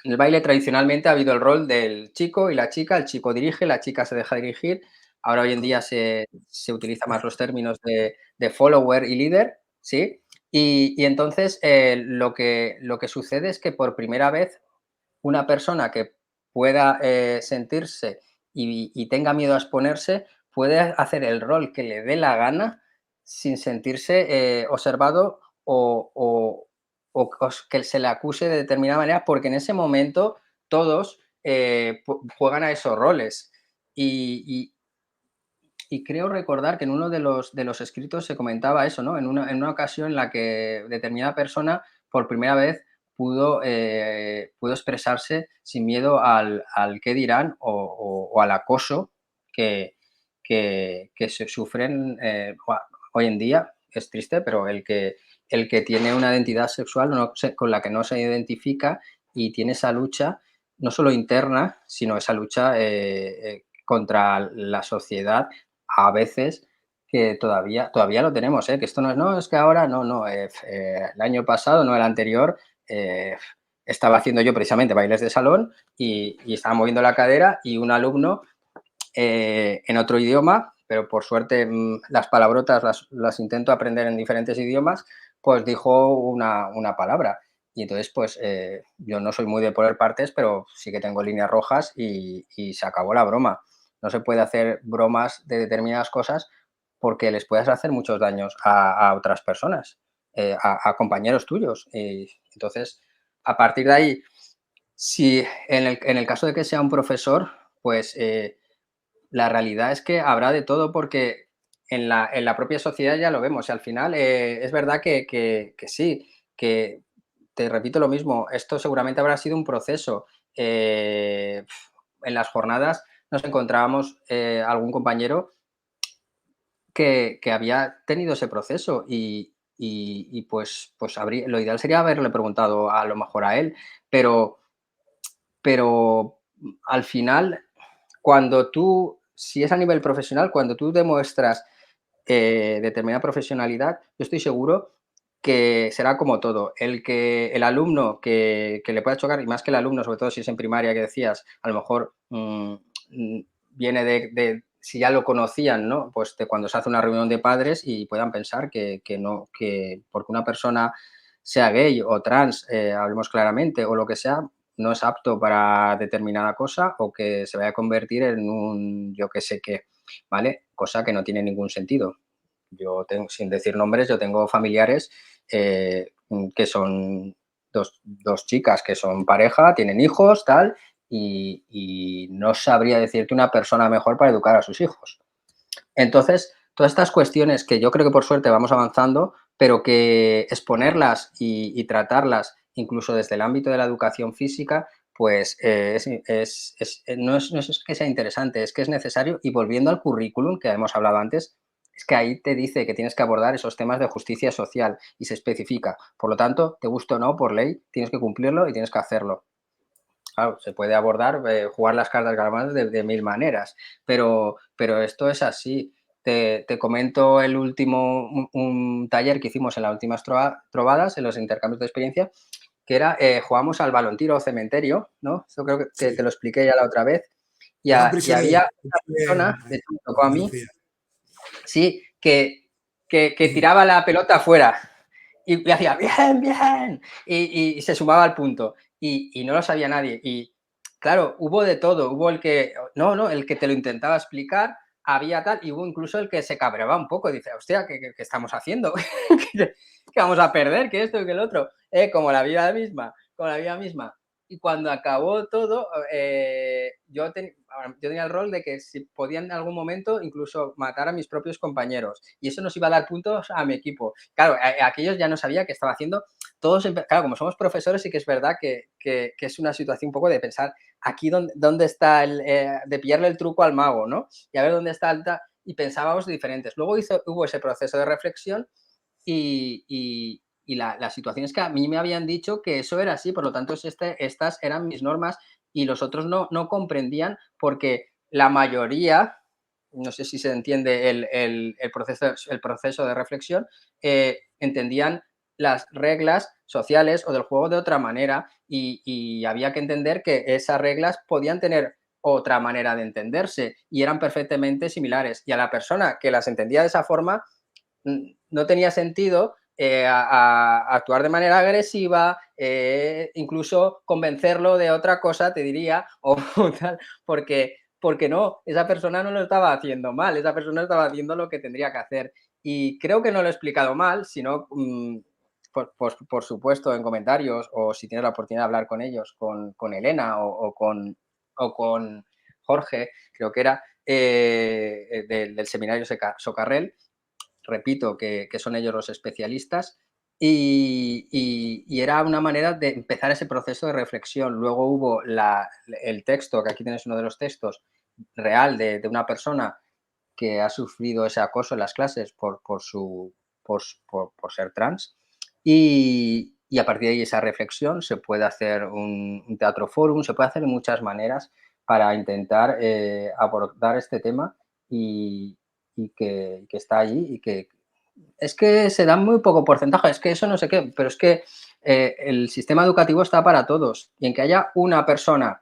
En el baile tradicionalmente ha habido el rol del chico y la chica, el chico dirige, la chica se deja dirigir. Ahora hoy en día se utiliza más los términos de follower y líder, ¿sí? Y entonces lo que sucede es que por primera vez una persona que pueda sentirse y tenga miedo a exponerse puede hacer el rol que le dé la gana sin sentirse observado o que se le acuse de determinada manera, porque en ese momento todos juegan a esos roles. Y, y- y creo recordar que en uno de los escritos se comentaba eso, ¿no? En una ocasión en la que determinada persona por primera vez pudo expresarse sin miedo al qué dirán o al acoso que se sufren hoy en día. Es triste, pero el que tiene una identidad sexual con la que no se identifica y tiene esa lucha, no solo interna, sino esa lucha contra la sociedad, a veces que todavía lo tenemos, que esto no es que ahora, no, el año pasado, no el anterior, estaba haciendo yo precisamente bailes de salón y estaba moviendo la cadera y un alumno en otro idioma, pero por suerte las palabrotas las intento aprender en diferentes idiomas, pues dijo una palabra. Y entonces, pues yo no soy muy de poner partes, pero sí que tengo líneas rojas y se acabó la broma. No se puede hacer bromas de determinadas cosas porque les puedes hacer muchos daños a otras personas, a compañeros tuyos. Y entonces, a partir de ahí, si en el caso de que sea un profesor, pues la realidad es que habrá de todo porque en la propia sociedad ya lo vemos. Y al final es verdad que sí, que te repito lo mismo, esto seguramente habrá sido un proceso. En las jornadas nos encontrábamos algún compañero que había tenido ese proceso y pues lo ideal sería haberle preguntado a lo mejor a él, pero, pero al final, si es a nivel profesional, cuando tú demuestras determinada profesionalidad, yo estoy seguro que será como todo. El alumno que le pueda chocar, y más que el alumno, sobre todo si es en primaria, que decías, a lo mejor viene si ya lo conocían, ¿no? Pues de cuando se hace una reunión de padres y puedan pensar que no, que porque una persona sea gay o trans, hablemos claramente, o lo que sea, no es apto para determinada cosa o que se vaya a convertir en un yo que sé qué, ¿vale? Cosa que no tiene ningún sentido. Yo tengo, sin decir nombres, yo tengo familiares que son dos chicas que son pareja, tienen hijos, tal, y no sabría decirte una persona mejor para educar a sus hijos. Entonces, todas estas cuestiones que yo creo que por suerte vamos avanzando, pero que exponerlas y tratarlas incluso desde el ámbito de la educación física, pues no es que sea interesante, es que es necesario. Y volviendo al currículum que hemos hablado antes, es que ahí te dice que tienes que abordar esos temas de justicia social y se especifica. Por lo tanto, te guste o no, por ley, tienes que cumplirlo y tienes que hacerlo. Claro, se puede abordar, jugar las cartas gramadas de mil maneras, pero esto es así. Te comento el último, un taller que hicimos en las últimas trovadas, en los intercambios de experiencia, que era, jugamos al balontiro cementerio, ¿no? Eso creo que te Sí. lo expliqué ya la otra vez. Gran Y prisionero. había una persona, de hecho me tocó a mí, Andalucía. sí, que Ujú. tiraba la pelota afuera y hacía bien, bien, y se sumaba al punto y no lo sabía nadie. Y claro, hubo de todo, hubo el que te lo intentaba explicar, había tal, y hubo incluso el que se cabreaba un poco, dice, hostia, ¿qué estamos haciendo? ¿Qué vamos a perder? ¿Qué esto y que el otro? Como la vida misma, como la vida misma. Y cuando acabó todo, yo tenía el rol de que si podía en algún momento incluso matar a mis propios compañeros. Y eso nos iba a dar puntos a mi equipo. Claro, aquellos ya no sabía qué estaba haciendo. Claro, como somos profesores, sí que es verdad que es una situación un poco de pensar aquí dónde está de pillarle el truco al mago, ¿no? Y a ver dónde está y pensábamos diferentes. Luego hubo ese proceso de reflexión y la situación es que a mí me habían dicho que eso era así, por lo tanto estas eran mis normas y los otros no comprendían porque la mayoría, no sé si se entiende el proceso de reflexión, entendían las reglas sociales o del juego de otra manera y había que entender que esas reglas podían tener otra manera de entenderse y eran perfectamente similares. Y a la persona que las entendía de esa forma, no tenía sentido a actuar de manera agresiva, incluso convencerlo de otra cosa, te diría, o tal, porque no, esa persona no lo estaba haciendo mal, esa persona estaba haciendo lo que tendría que hacer. Y creo que no lo he explicado mal, sino, por supuesto, en comentarios o si tienes la oportunidad de hablar con ellos, con Elena o con Jorge, creo que era, del seminario Socarrel, repito, que son ellos los especialistas, y era una manera de empezar ese proceso de reflexión. Luego hubo el texto, que aquí tienes uno de los textos, real de una persona que ha sufrido ese acoso en las clases por ser trans. y a partir de ahí esa reflexión se puede hacer un teatro fórum, se puede hacer de muchas maneras para intentar abordar este tema y, y que está ahí y que es que se da muy poco porcentaje, es que eso no sé qué, pero es que el sistema educativo está para todos y en que haya una persona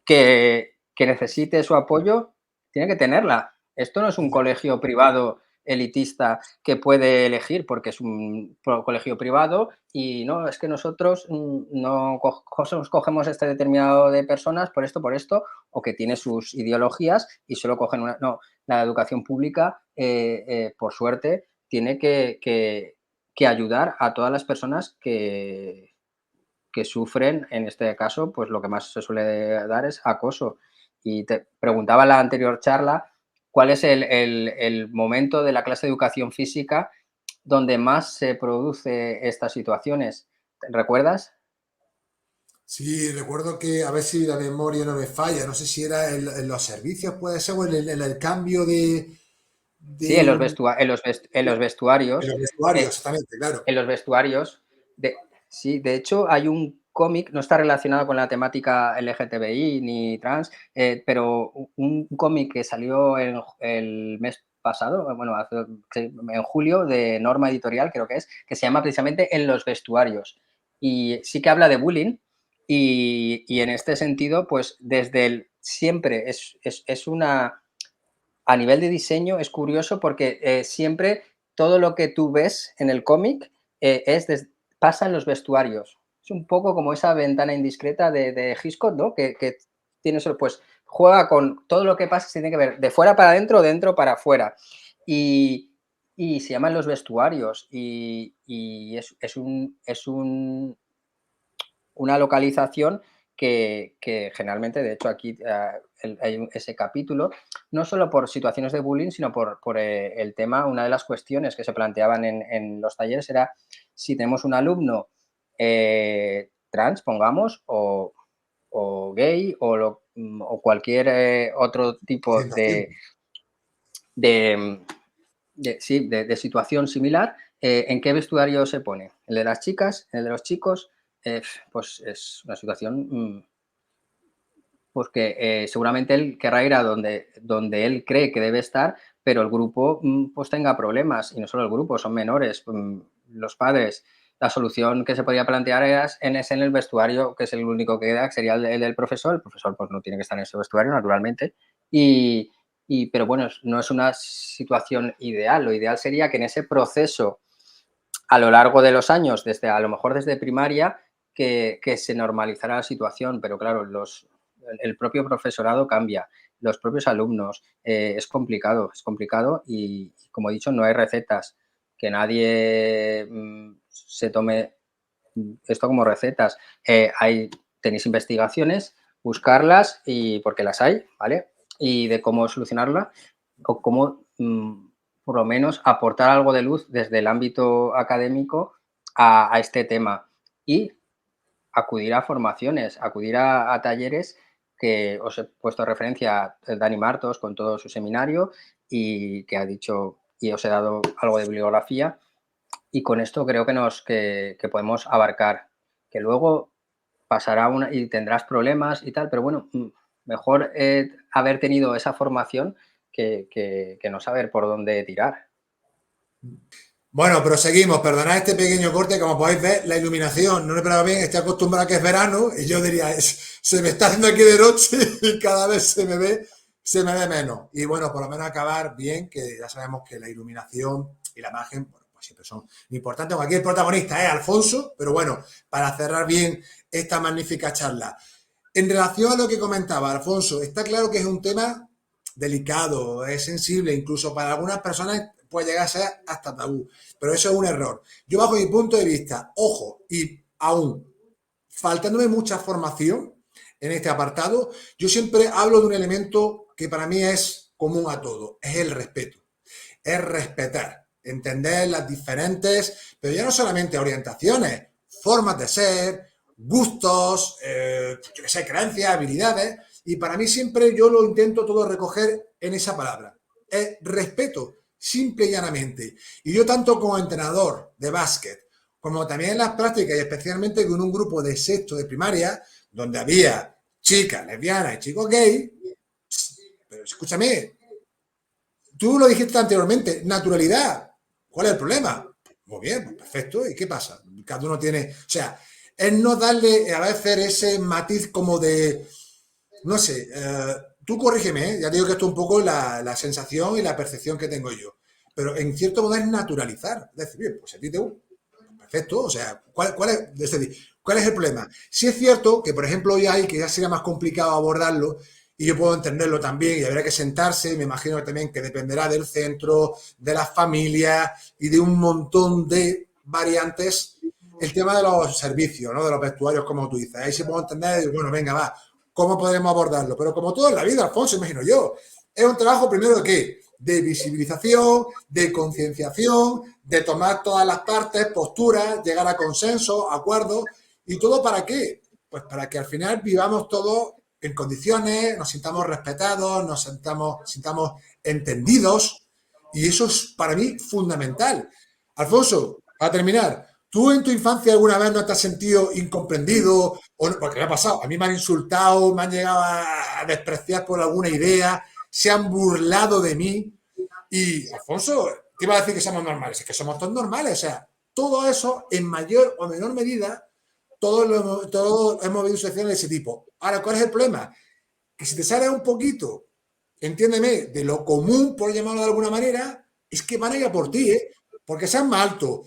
que necesite su apoyo, tiene que tenerla. Esto no es un colegio privado elitista que puede elegir porque es un colegio privado y no, es que nosotros no cogemos este determinado de personas por esto, o que tiene sus ideologías y solo cogen una. No, la educación pública, por suerte, tiene que ayudar a todas las personas que sufren, en este caso, pues lo que más se suele dar es acoso. Y te preguntaba en la anterior charla, ¿cuál es el momento de la clase de educación física donde más se produce estas situaciones? ¿Recuerdas? Sí, recuerdo que, a ver si la memoria no me falla, no sé si era en los servicios, puede ser, o en el cambio Sí, en de los, un- en los en vestuarios, los vestuarios, eh, exactamente, claro. en los vestuarios, sí, de hecho hay un cómic, no está relacionado con la temática LGTBI ni trans, pero un cómic que salió el mes pasado, bueno, en julio, de Norma Editorial, creo que se llama precisamente En los vestuarios. Y sí que habla de bullying y en este sentido, pues desde el siempre es una a nivel de diseño es curioso porque siempre todo lo que tú ves en el cómic pasa en los vestuarios. Es un poco como esa ventana indiscreta de Hitchcock, ¿no? Que tiene eso, pues juega con todo lo que pasa, se tiene que ver de fuera para adentro, dentro para afuera. Y, y se llaman los vestuarios. Y una localización que generalmente, de hecho, aquí hay ese capítulo, no solo por situaciones de bullying, sino por el tema, una de las cuestiones que se planteaban en los talleres era si tenemos un alumno trans, pongamos, o gay, o cualquier otro tipo Entiendo, entiendo. de, sí, de situación similar, ¿en qué vestuario se pone? ¿El de las chicas? ¿El de los chicos? Pues es una situación pues que seguramente él querrá ir a donde él cree que debe estar, pero el grupo pues tenga problemas, y no solo el grupo, son menores, los padres. La solución que se podría plantear es en el vestuario, que es el único que queda, que sería el del profesor. El profesor pues no tiene que estar en ese vestuario, naturalmente, y, pero bueno, no es una situación ideal. Lo ideal sería que en ese proceso, a lo largo de los años, a lo mejor desde primaria, que se normalizara la situación, pero claro, el propio profesorado cambia, los propios alumnos, es complicado y, como he dicho, no hay recetas, que nadie se tome esto como recetas. Tenéis investigaciones, buscarlas, y porque las hay, ¿vale? Y de cómo solucionarla, o cómo por lo menos aportar algo de luz desde el ámbito académico a este tema. Y acudir a formaciones, acudir a talleres que os he puesto referencia a Dani Martos con todo su seminario y que ha dicho, y os he dado algo de bibliografía, y con esto creo que podemos abarcar, que luego pasará y tendrás problemas y tal, pero bueno, mejor haber tenido esa formación que no saber por dónde tirar. Bueno, proseguimos. Perdonad este pequeño corte. Como podéis ver, la iluminación no me pega bien. Estoy acostumbrado a que es verano y yo diría, se me está haciendo aquí de noche y cada vez se me ve menos. Y bueno, por lo menos acabar bien, que ya sabemos que la iluminación y la imagen, bueno, pues siempre son importantes. Aquí el protagonista es Alfonso, pero bueno, para cerrar bien esta magnífica charla. En relación a lo que comentaba Alfonso, está claro que es un tema delicado, es sensible, incluso para algunas personas puede llegar a ser hasta tabú, pero eso es un error. Yo bajo mi punto de vista, ojo, y aún faltándome mucha formación en este apartado, yo siempre hablo de un elemento que para mí es común a todo, es el respeto, es respetar, entender las diferentes, pero ya no solamente orientaciones, formas de ser, gustos, yo qué sé, creencias, habilidades, y para mí siempre yo lo intento todo recoger en esa palabra, es respeto, simple y llanamente. Y yo tanto como entrenador de básquet como también en las prácticas, y especialmente con un grupo de sexto de primaria, donde había chicas lesbianas y chicos gay, pero escúchame, tú lo dijiste anteriormente, naturalidad. ¿Cuál es el problema? Muy bien, pues perfecto. ¿Y qué pasa? Cada uno tiene. O sea, es no darle a veces ese matiz como de. No sé, tú corrígeme, ¿eh? Ya te digo que esto es un poco la sensación y la percepción que tengo yo. Pero en cierto modo es naturalizar. Es decir, bien, pues a ti te gusta. Perfecto. O sea, es decir, ¿cuál es el problema? Si es cierto que, por ejemplo, hoy hay que ya sería más complicado abordarlo, y yo puedo entenderlo también, y habrá que sentarse, me imagino también que dependerá del centro, de las familias y de un montón de variantes, el tema de los servicios, ¿no? De los vestuarios, como tú dices. Ahí se puede entender, bueno, venga, va, ¿cómo podremos abordarlo? Pero como todo en la vida, Alfonso, imagino yo, es un trabajo primero de qué? De visibilización, de concienciación, de tomar todas las partes, posturas, llegar a consenso, acuerdos, y todo para qué? Pues para que al final vivamos todos en condiciones, nos sintamos respetados, sintamos entendidos, y eso es para mí fundamental. Alfonso, para terminar, ¿tú en tu infancia alguna vez no te has sentido incomprendido? O no? Porque me ha pasado, a mí me han insultado, me han llegado a despreciar por alguna idea, se han burlado de mí. Y, Alfonso, te iba a decir que somos normales, es que somos todos normales, o sea, todo eso en mayor o menor medida, todos hemos vivido situaciones de ese tipo. Ahora, ¿cuál es el problema? Que si te sale un poquito, entiéndeme, de lo común, por llamarlo de alguna manera, es que van a ir a por ti, ¿eh? Porque seas más alto,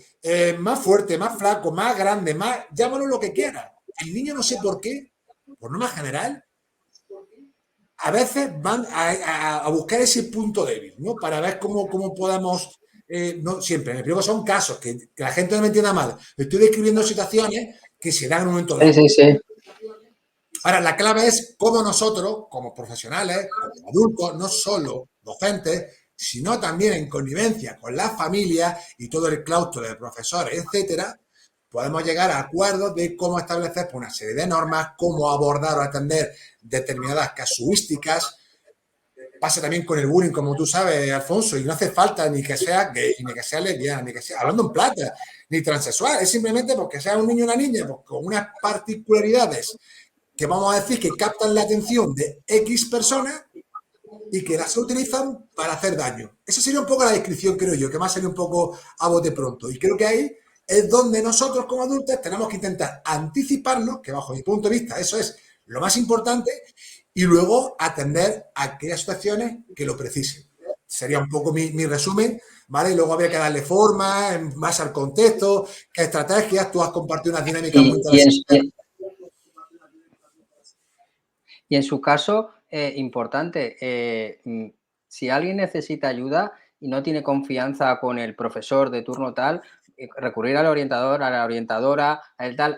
más fuerte, más flaco, más grande, más, llámalo lo que quieras. El niño no sé por qué, por norma general, a veces van a buscar ese punto débil, ¿no? Para ver cómo podemos, no siempre, me explico, son casos que la gente no me entienda mal. Estoy describiendo situaciones que se dan en un momento Sí, dado. sí, sí. Ahora, la clave es cómo nosotros, como profesionales, como adultos, no solo docentes, sino también en connivencia con la familia y todo el claustro de profesores, etcétera, podemos llegar a acuerdos de cómo establecer pues, una serie de normas, cómo abordar o atender determinadas casuísticas. Pasa también con el bullying, como tú sabes, Alfonso, y no hace falta ni que sea gay, ni que sea lesbiana, ni que sea, hablando en plata, ni transexual, es simplemente porque sea un niño o una niña, pues, con unas particularidades que vamos a decir que captan la atención de X personas y que las utilizan para hacer daño. Esa sería un poco la descripción, creo yo, que más sería un poco a bote pronto. Y creo que ahí es donde nosotros como adultos tenemos que intentar anticiparnos, que bajo mi punto de vista eso es lo más importante, y luego atender a aquellas situaciones que lo precisen. Sería un poco mi resumen, ¿vale? Y luego habría que darle forma, en base al contexto, qué estrategias, tú has compartido unas dinámicas muy Y, y, en, interesantes. y en su caso, importante, si alguien necesita ayuda y no tiene confianza con el profesor de turno tal, recurrir al orientador, a la orientadora, a el tal,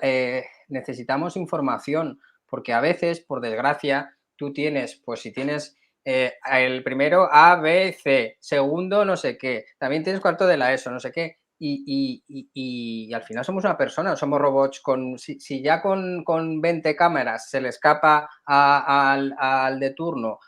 necesitamos información, porque a veces, por desgracia, tú tienes, pues si tienes el primero A, B, C, segundo no sé qué, también tienes cuarto de la ESO, no sé qué, y al final somos una persona, no somos robots. Si ya con 20 cámaras se le escapa al de turno,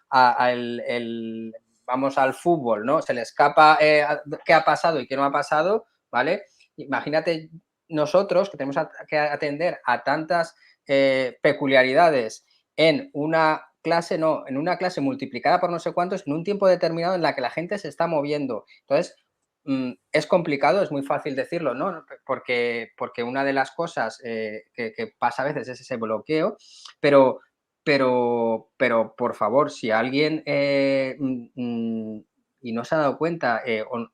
vamos al fútbol, ¿no? Se le escapa qué ha pasado y qué no ha pasado, ¿vale? Imagínate nosotros que tenemos que atender a tantas peculiaridades en una clase, no, en una clase multiplicada por no sé cuántos, en un tiempo determinado en la que la gente se está moviendo. Entonces, es complicado, es muy fácil decirlo, ¿no? Porque una de las cosas que pasa a veces es ese bloqueo, pero, pero por favor, si alguien y no se ha dado cuenta,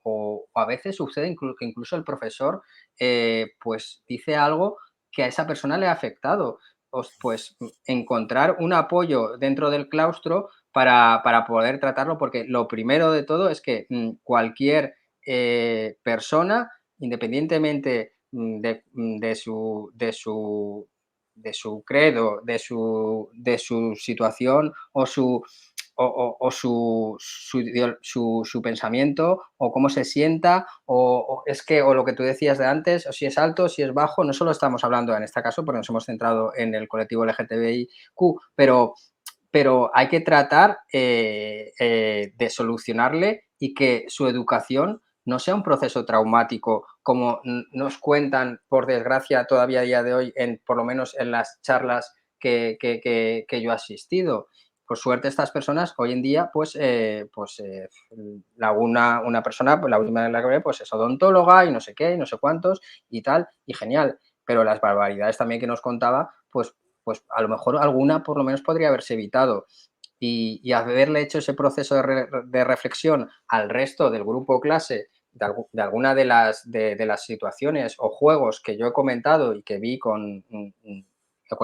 o a veces sucede que incluso el profesor pues dice algo que a esa persona le ha afectado, pues encontrar un apoyo dentro del claustro para poder tratarlo, porque lo primero de todo es que cualquier persona, independientemente de su credo, de su situación o su pensamiento, o cómo se sienta, o lo que tú decías de antes, o si es alto, si es bajo, no solo estamos hablando en este caso, porque nos hemos centrado en el colectivo LGTBIQ, pero hay que tratar de solucionarle y que su educación no sea un proceso traumático como nos cuentan, por desgracia, todavía a día de hoy, por lo menos en las charlas que yo he asistido. Por suerte, estas personas hoy en día, una persona, pues la última de la que ve, pues es odontóloga y no sé qué, y no sé cuántos y tal, y genial. Pero las barbaridades también que nos contaba, pues a lo mejor alguna por lo menos podría haberse evitado. Y haberle hecho ese proceso de reflexión al resto del grupo clase de alguna de las situaciones o juegos que yo he comentado y que vi con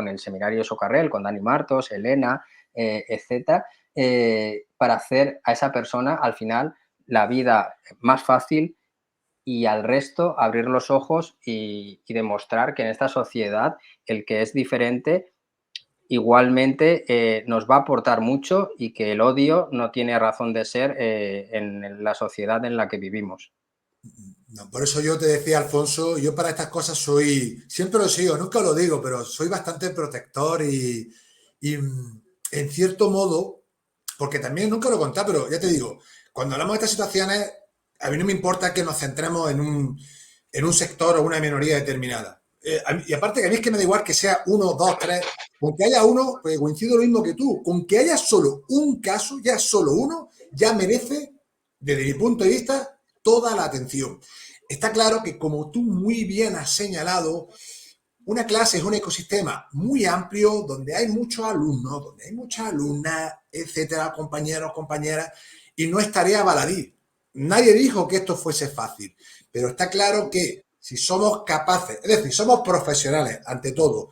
el seminario Socarrel, con Dani Martos, Elena, etcétera, para hacer a esa persona al final la vida más fácil y al resto abrir los ojos y demostrar que en esta sociedad el que es diferente igualmente nos va a aportar mucho y que el odio no tiene razón de ser en la sociedad en la que vivimos. No, por eso yo te decía, Alfonso, yo para estas cosas soy, siempre lo sigo, nunca lo digo, pero soy bastante protector y en cierto modo, porque también nunca lo he contado, pero ya te digo, cuando hablamos de estas situaciones, a mí no me importa que nos centremos en un sector o una minoría determinada. Y aparte que a mí es que me da igual que sea uno, dos, tres, con que haya uno, pues coincido lo mismo que tú, con que haya solo un caso, ya solo uno, ya merece, desde mi punto de vista, toda la atención. Está claro que, como tú muy bien has señalado, una clase es un ecosistema muy amplio donde hay muchos alumnos, donde hay muchas alumnas, etcétera, compañeros, compañeras, y no es tarea baladí. Nadie dijo que esto fuese fácil, pero está claro que si somos capaces, es decir, somos profesionales ante todo.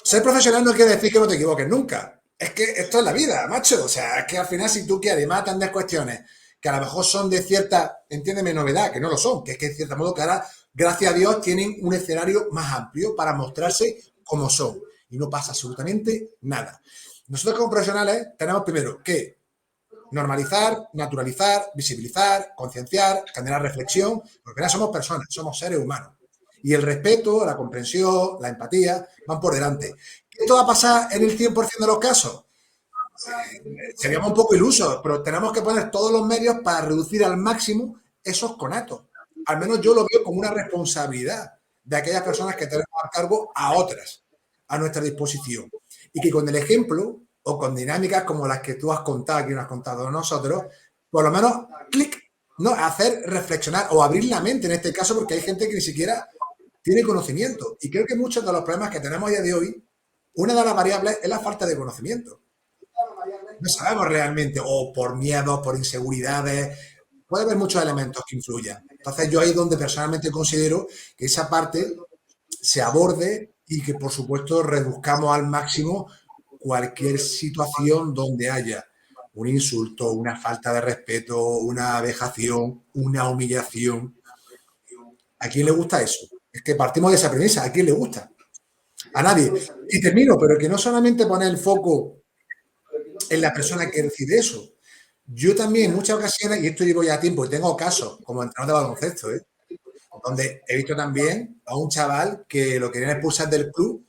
Ser profesional no quiere decir que no te equivoques nunca. Es que esto es la vida, macho. O sea, es que al final si tú quieres y más atender cuestiones que a lo mejor son de cierta, entiéndeme, novedad, que no lo son, que es que en cierto modo que ahora, gracias a Dios, tienen un escenario más amplio para mostrarse como son. Y no pasa absolutamente nada. Nosotros como profesionales tenemos primero que normalizar, naturalizar, visibilizar, concienciar, generar reflexión, porque ya somos personas, somos seres humanos. Y el respeto, la comprensión, la empatía van por delante. ¿Esto va a pasar en el 100% de los casos? Seríamos un poco ilusos, pero tenemos que poner todos los medios para reducir al máximo esos conatos. Al menos yo lo veo como una responsabilidad de aquellas personas que tenemos a cargo a otras a nuestra disposición. Y que con el ejemplo o con dinámicas como las que tú has contado, aquí nos has contado nosotros, por lo menos, clic, ¿no? Hacer reflexionar o abrir la mente en este caso, porque hay gente que ni siquiera tiene conocimiento. Y creo que muchos de los problemas que tenemos a día de hoy, una de las variables es la falta de conocimiento. No sabemos realmente, o por miedos, por inseguridades, puede haber muchos elementos que influyan. Entonces yo ahí es donde personalmente considero que esa parte se aborde y que por supuesto reduzcamos al máximo cualquier situación donde haya un insulto, una falta de respeto, una vejación, una humillación. ¿A quién le gusta eso? Es que partimos de esa premisa, ¿a quién le gusta? A nadie. Y termino, pero que no solamente poner el foco en la persona que decide eso. Yo también en muchas ocasiones, y esto llevo ya tiempo, y tengo casos como entrenador de baloncesto, donde he visto también a un chaval que lo querían expulsar del club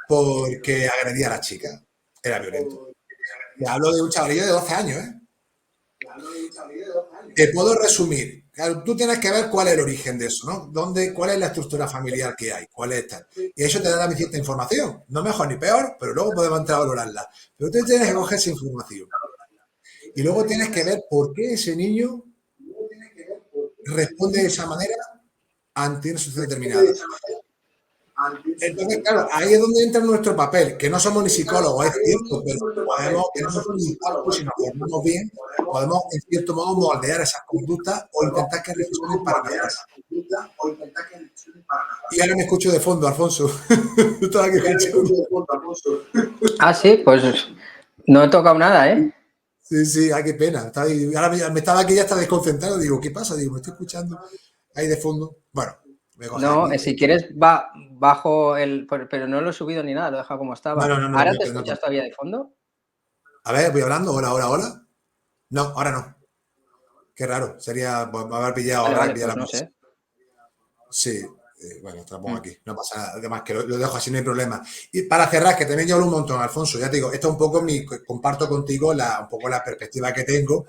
porque agredía a la chica. Era violento. Y hablo de un chavalillo de 12 años, ¿eh? Te puedo resumir. Claro, tú tienes que ver cuál es el origen de eso, ¿no? ¿Cuál es la estructura familiar que hay? ¿Cuál es esta? Y eso te da también cierta información. No mejor ni peor, pero luego podemos entrar a valorarla. Pero tú tienes que coger esa información. Y luego tienes que ver por qué ese niño responde de esa manera ante una situación determinada. Entonces, claro, ahí es donde entra nuestro papel, que no somos ni psicólogos, es cierto, pero podemos, que no somos ni psicólogos, si nos formamos bien, podemos en cierto modo moldear esas conductas o intentar que reflexionen para mejorar. Y ahora me escucho de fondo, Alfonso. Estaba aquí escuchando. Ah, sí, pues no he tocado nada, ¿eh? Sí, sí, qué pena. Ahora me estaba aquí ya hasta desconcentrado. Digo, ¿qué pasa? Digo, me estoy escuchando ahí de fondo. Bueno, me coge No, aquí. si quieres, bajo pero no lo he subido ni nada, lo he dejado como estaba. No, ¿Ahora te escuchas todavía de fondo? A ver, voy hablando. Hola, hola, hola. No, ahora no. Qué raro. Sería pues, haber pillado Vale, ahora vale, y pillar pues la no voz. sé. Sí, bueno, te la pongo aquí. No pasa nada. Además, que lo dejo así, no hay problema. Y para cerrar, que también yo hablo un montón, Alfonso. Ya te digo, esto un poco comparto contigo un poco la perspectiva que tengo.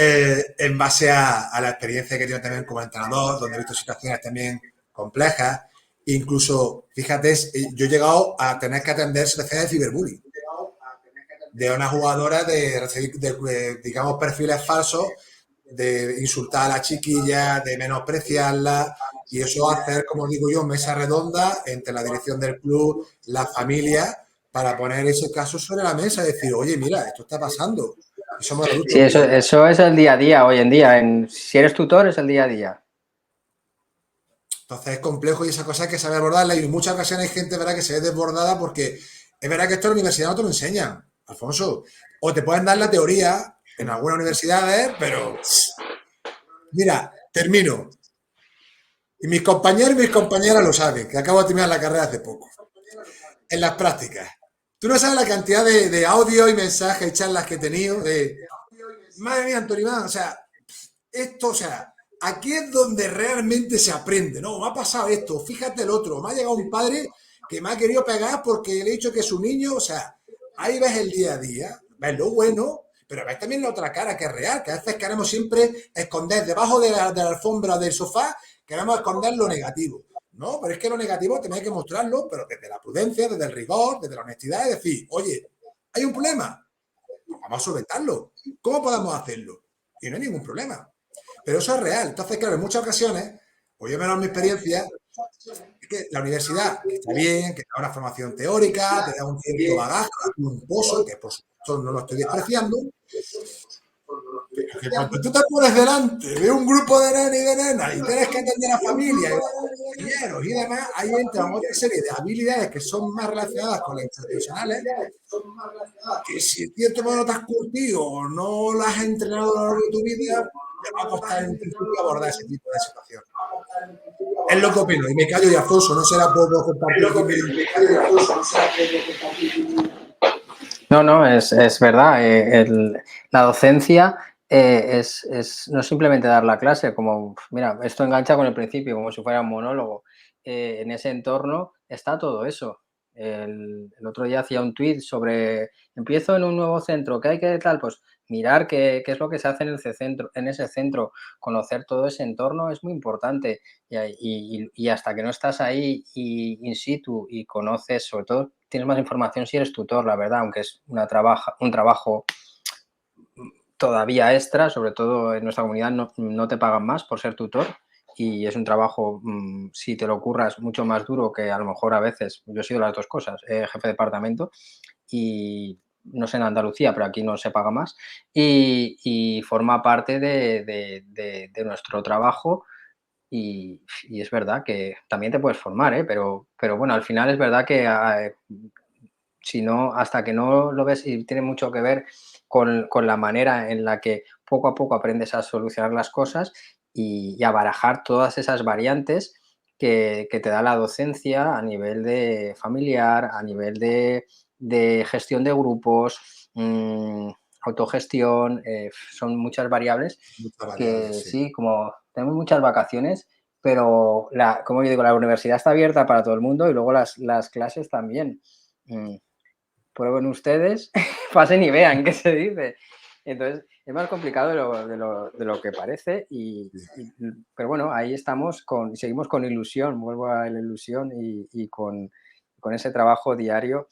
en base a la experiencia que he tenido también como entrenador, donde he visto situaciones también complejas. Incluso, fíjate, yo he llegado a tener que atender situaciones de ciberbullying de una jugadora de recibir, digamos, perfiles falsos, de insultar a la chiquilla, de menospreciarla, y eso hacer, como digo yo, mesa redonda entre la dirección del club, la familia, para poner ese caso sobre la mesa y decir, oye, mira, esto está pasando. Y somos adultos. Sí, eso es el día a día hoy en día. Si eres tutor, es el día a día. Entonces es complejo y esa cosa hay que saber abordarla, y en muchas ocasiones hay gente, ¿verdad?, que se ve desbordada porque es verdad que esto en la universidad no te lo enseñan, Alfonso. O te pueden dar la teoría en algunas universidades, pero mira, termino. Y mis compañeros y mis compañeras lo saben, que acabo de terminar la carrera hace poco. En las prácticas. Tú no sabes la cantidad de audio y mensajes y charlas que he tenido madre mía, Antonio, o sea, esto, o sea, aquí es donde realmente se aprende, ¿no? Me ha pasado esto, fíjate el otro, me ha llegado un padre que me ha querido pegar porque le he dicho que su niño, o sea, ahí ves el día a día, ves lo bueno, pero ves también la otra cara que es real, que a veces queremos siempre esconder debajo de la alfombra del sofá, queremos esconder lo negativo. No, pero es que lo negativo tenéis que mostrarlo, pero desde la prudencia, desde el rigor, desde la honestidad, es decir, oye, hay un problema, vamos a solventarlo. ¿Cómo podemos hacerlo? Y no hay ningún problema. Pero eso es real. Entonces, claro, en muchas ocasiones, o yo menos mi experiencia, es que la universidad que está bien, que te da una formación teórica, te da un cierto bagaje, un pozo, que por supuesto no lo estoy despreciando, pero que cuando tú te pones delante de un grupo de nenes y de nenas y tienes que atender a familia y compañeros y demás, ahí entran otra serie de habilidades que son más relacionadas con las interpersonales, que si en cierto modo no te has curtido o no las has entrenado a lo largo de tu vida, te va a costar en principio abordar ese tipo de situaciones. Es lo que opino, y me callo y Alfonso, no será poco compartir aquí No, es verdad. La docencia no es simplemente dar la clase, como, mira, esto engancha con el principio, como si fuera un monólogo. En ese entorno está todo eso. El otro día hacía un tuit sobre, empiezo en un nuevo centro, ¿qué hay que tal? Pues mirar qué es lo que se hace en ese centro, conocer todo ese entorno es muy importante. Y hasta que no estás ahí in situ y conoces, sobre todo tienes más información si eres tutor, la verdad, aunque es un trabajo todavía extra, sobre todo en nuestra comunidad no te pagan más por ser tutor, y es un trabajo, si te lo curras, mucho más duro que a lo mejor a veces. Yo he sido las dos cosas, jefe de departamento, y no sé en Andalucía, pero aquí no se paga más, y forma parte de nuestro trabajo. Y es verdad que también te puedes formar, ¿eh? Pero bueno, al final es verdad que si no, hasta que no lo ves, y tiene mucho que ver con la manera en la que poco a poco aprendes a solucionar las cosas y a barajar todas esas variantes que te da la docencia a nivel de familiar, a nivel de gestión de grupos, autogestión. Son muchas variables que sí. sí, como tenemos muchas vacaciones, pero como yo digo, la universidad está abierta para todo el mundo, y luego las clases también. Mm, Prueben ustedes, pasen y vean qué se dice. Entonces, es más complicado de lo que parece, pero bueno, ahí estamos, seguimos con ilusión, vuelvo a la ilusión, y con ese trabajo diario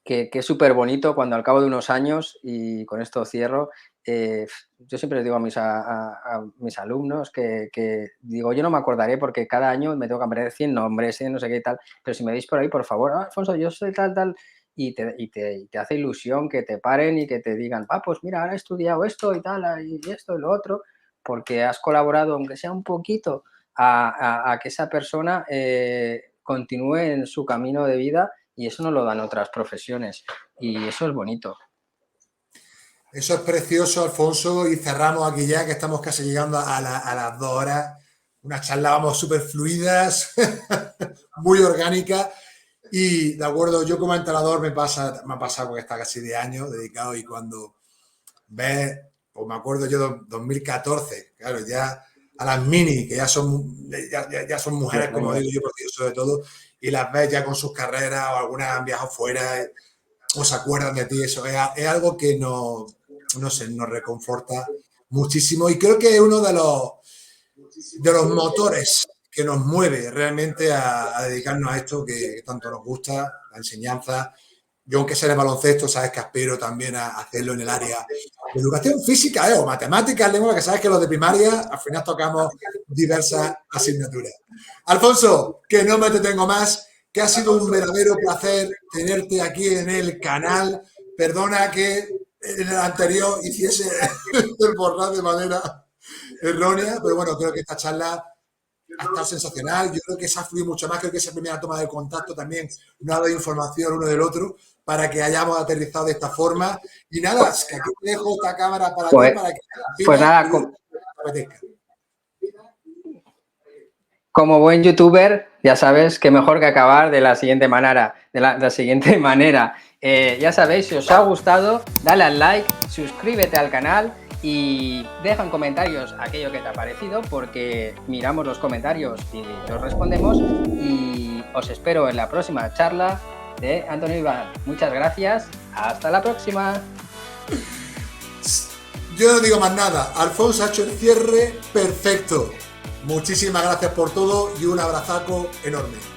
que es súper bonito cuando al cabo de unos años, y con esto cierro, yo siempre les digo a mis alumnos que digo, yo no me acordaré porque cada año me tengo que aprender 100 nombres, 100 no sé qué y tal, pero si me veis por ahí, por favor, Alfonso, yo soy tal, tal, y te hace ilusión que te paren y que te digan, pues mira, ahora he estudiado esto y tal, y esto y lo otro, porque has colaborado, aunque sea un poquito, a que esa persona continúe en su camino de vida, y eso no lo dan otras profesiones, y eso es bonito. Eso es precioso, Alfonso, y cerramos aquí ya, que estamos casi llegando a las 2 horas. Unas charlas, vamos, súper fluidas, muy orgánicas. Y de acuerdo, yo como entrenador me ha pasado porque está casi 10 años dedicado, y cuando ves, pues me acuerdo yo de 2014, claro, ya a las mini, que ya son mujeres, como digo yo, porque yo sobre todo, y las ves ya con sus carreras, o algunas han viajado fuera, o se acuerdan de ti, eso es algo que no sé, nos reconforta muchísimo y creo que es uno de los motores que nos mueve realmente a dedicarnos a esto que tanto nos gusta, la enseñanza. Yo, aunque sea en el baloncesto, sabes que aspiro también a hacerlo en el área de educación física o matemáticas, lengua, que sabes que los de primaria al final tocamos diversas asignaturas. Alfonso, que no me detengo más, que ha sido un verdadero placer tenerte aquí en el canal. Perdona que en el anterior hiciese el borrar de manera errónea, pero bueno, creo que esta charla ha estado sensacional. Yo creo que se ha fluido mucho más. Creo que esa primera toma de contacto también nos ha dado información uno del otro para que hayamos aterrizado de esta forma. Y nada, que aquí te dejo esta cámara para ti, para que pues nada, como buen youtuber, ya sabes que mejor que acabar de la siguiente manera. Ya sabéis, si os ha gustado, dale al like, suscríbete al canal y deja en comentarios aquello que te ha parecido, porque miramos los comentarios y los respondemos. Y os espero en la próxima charla de Antonio Iván. Muchas gracias, hasta la próxima. Yo no digo más nada, Alfonso ha hecho el cierre perfecto. Muchísimas gracias por todo y un abrazaco enorme.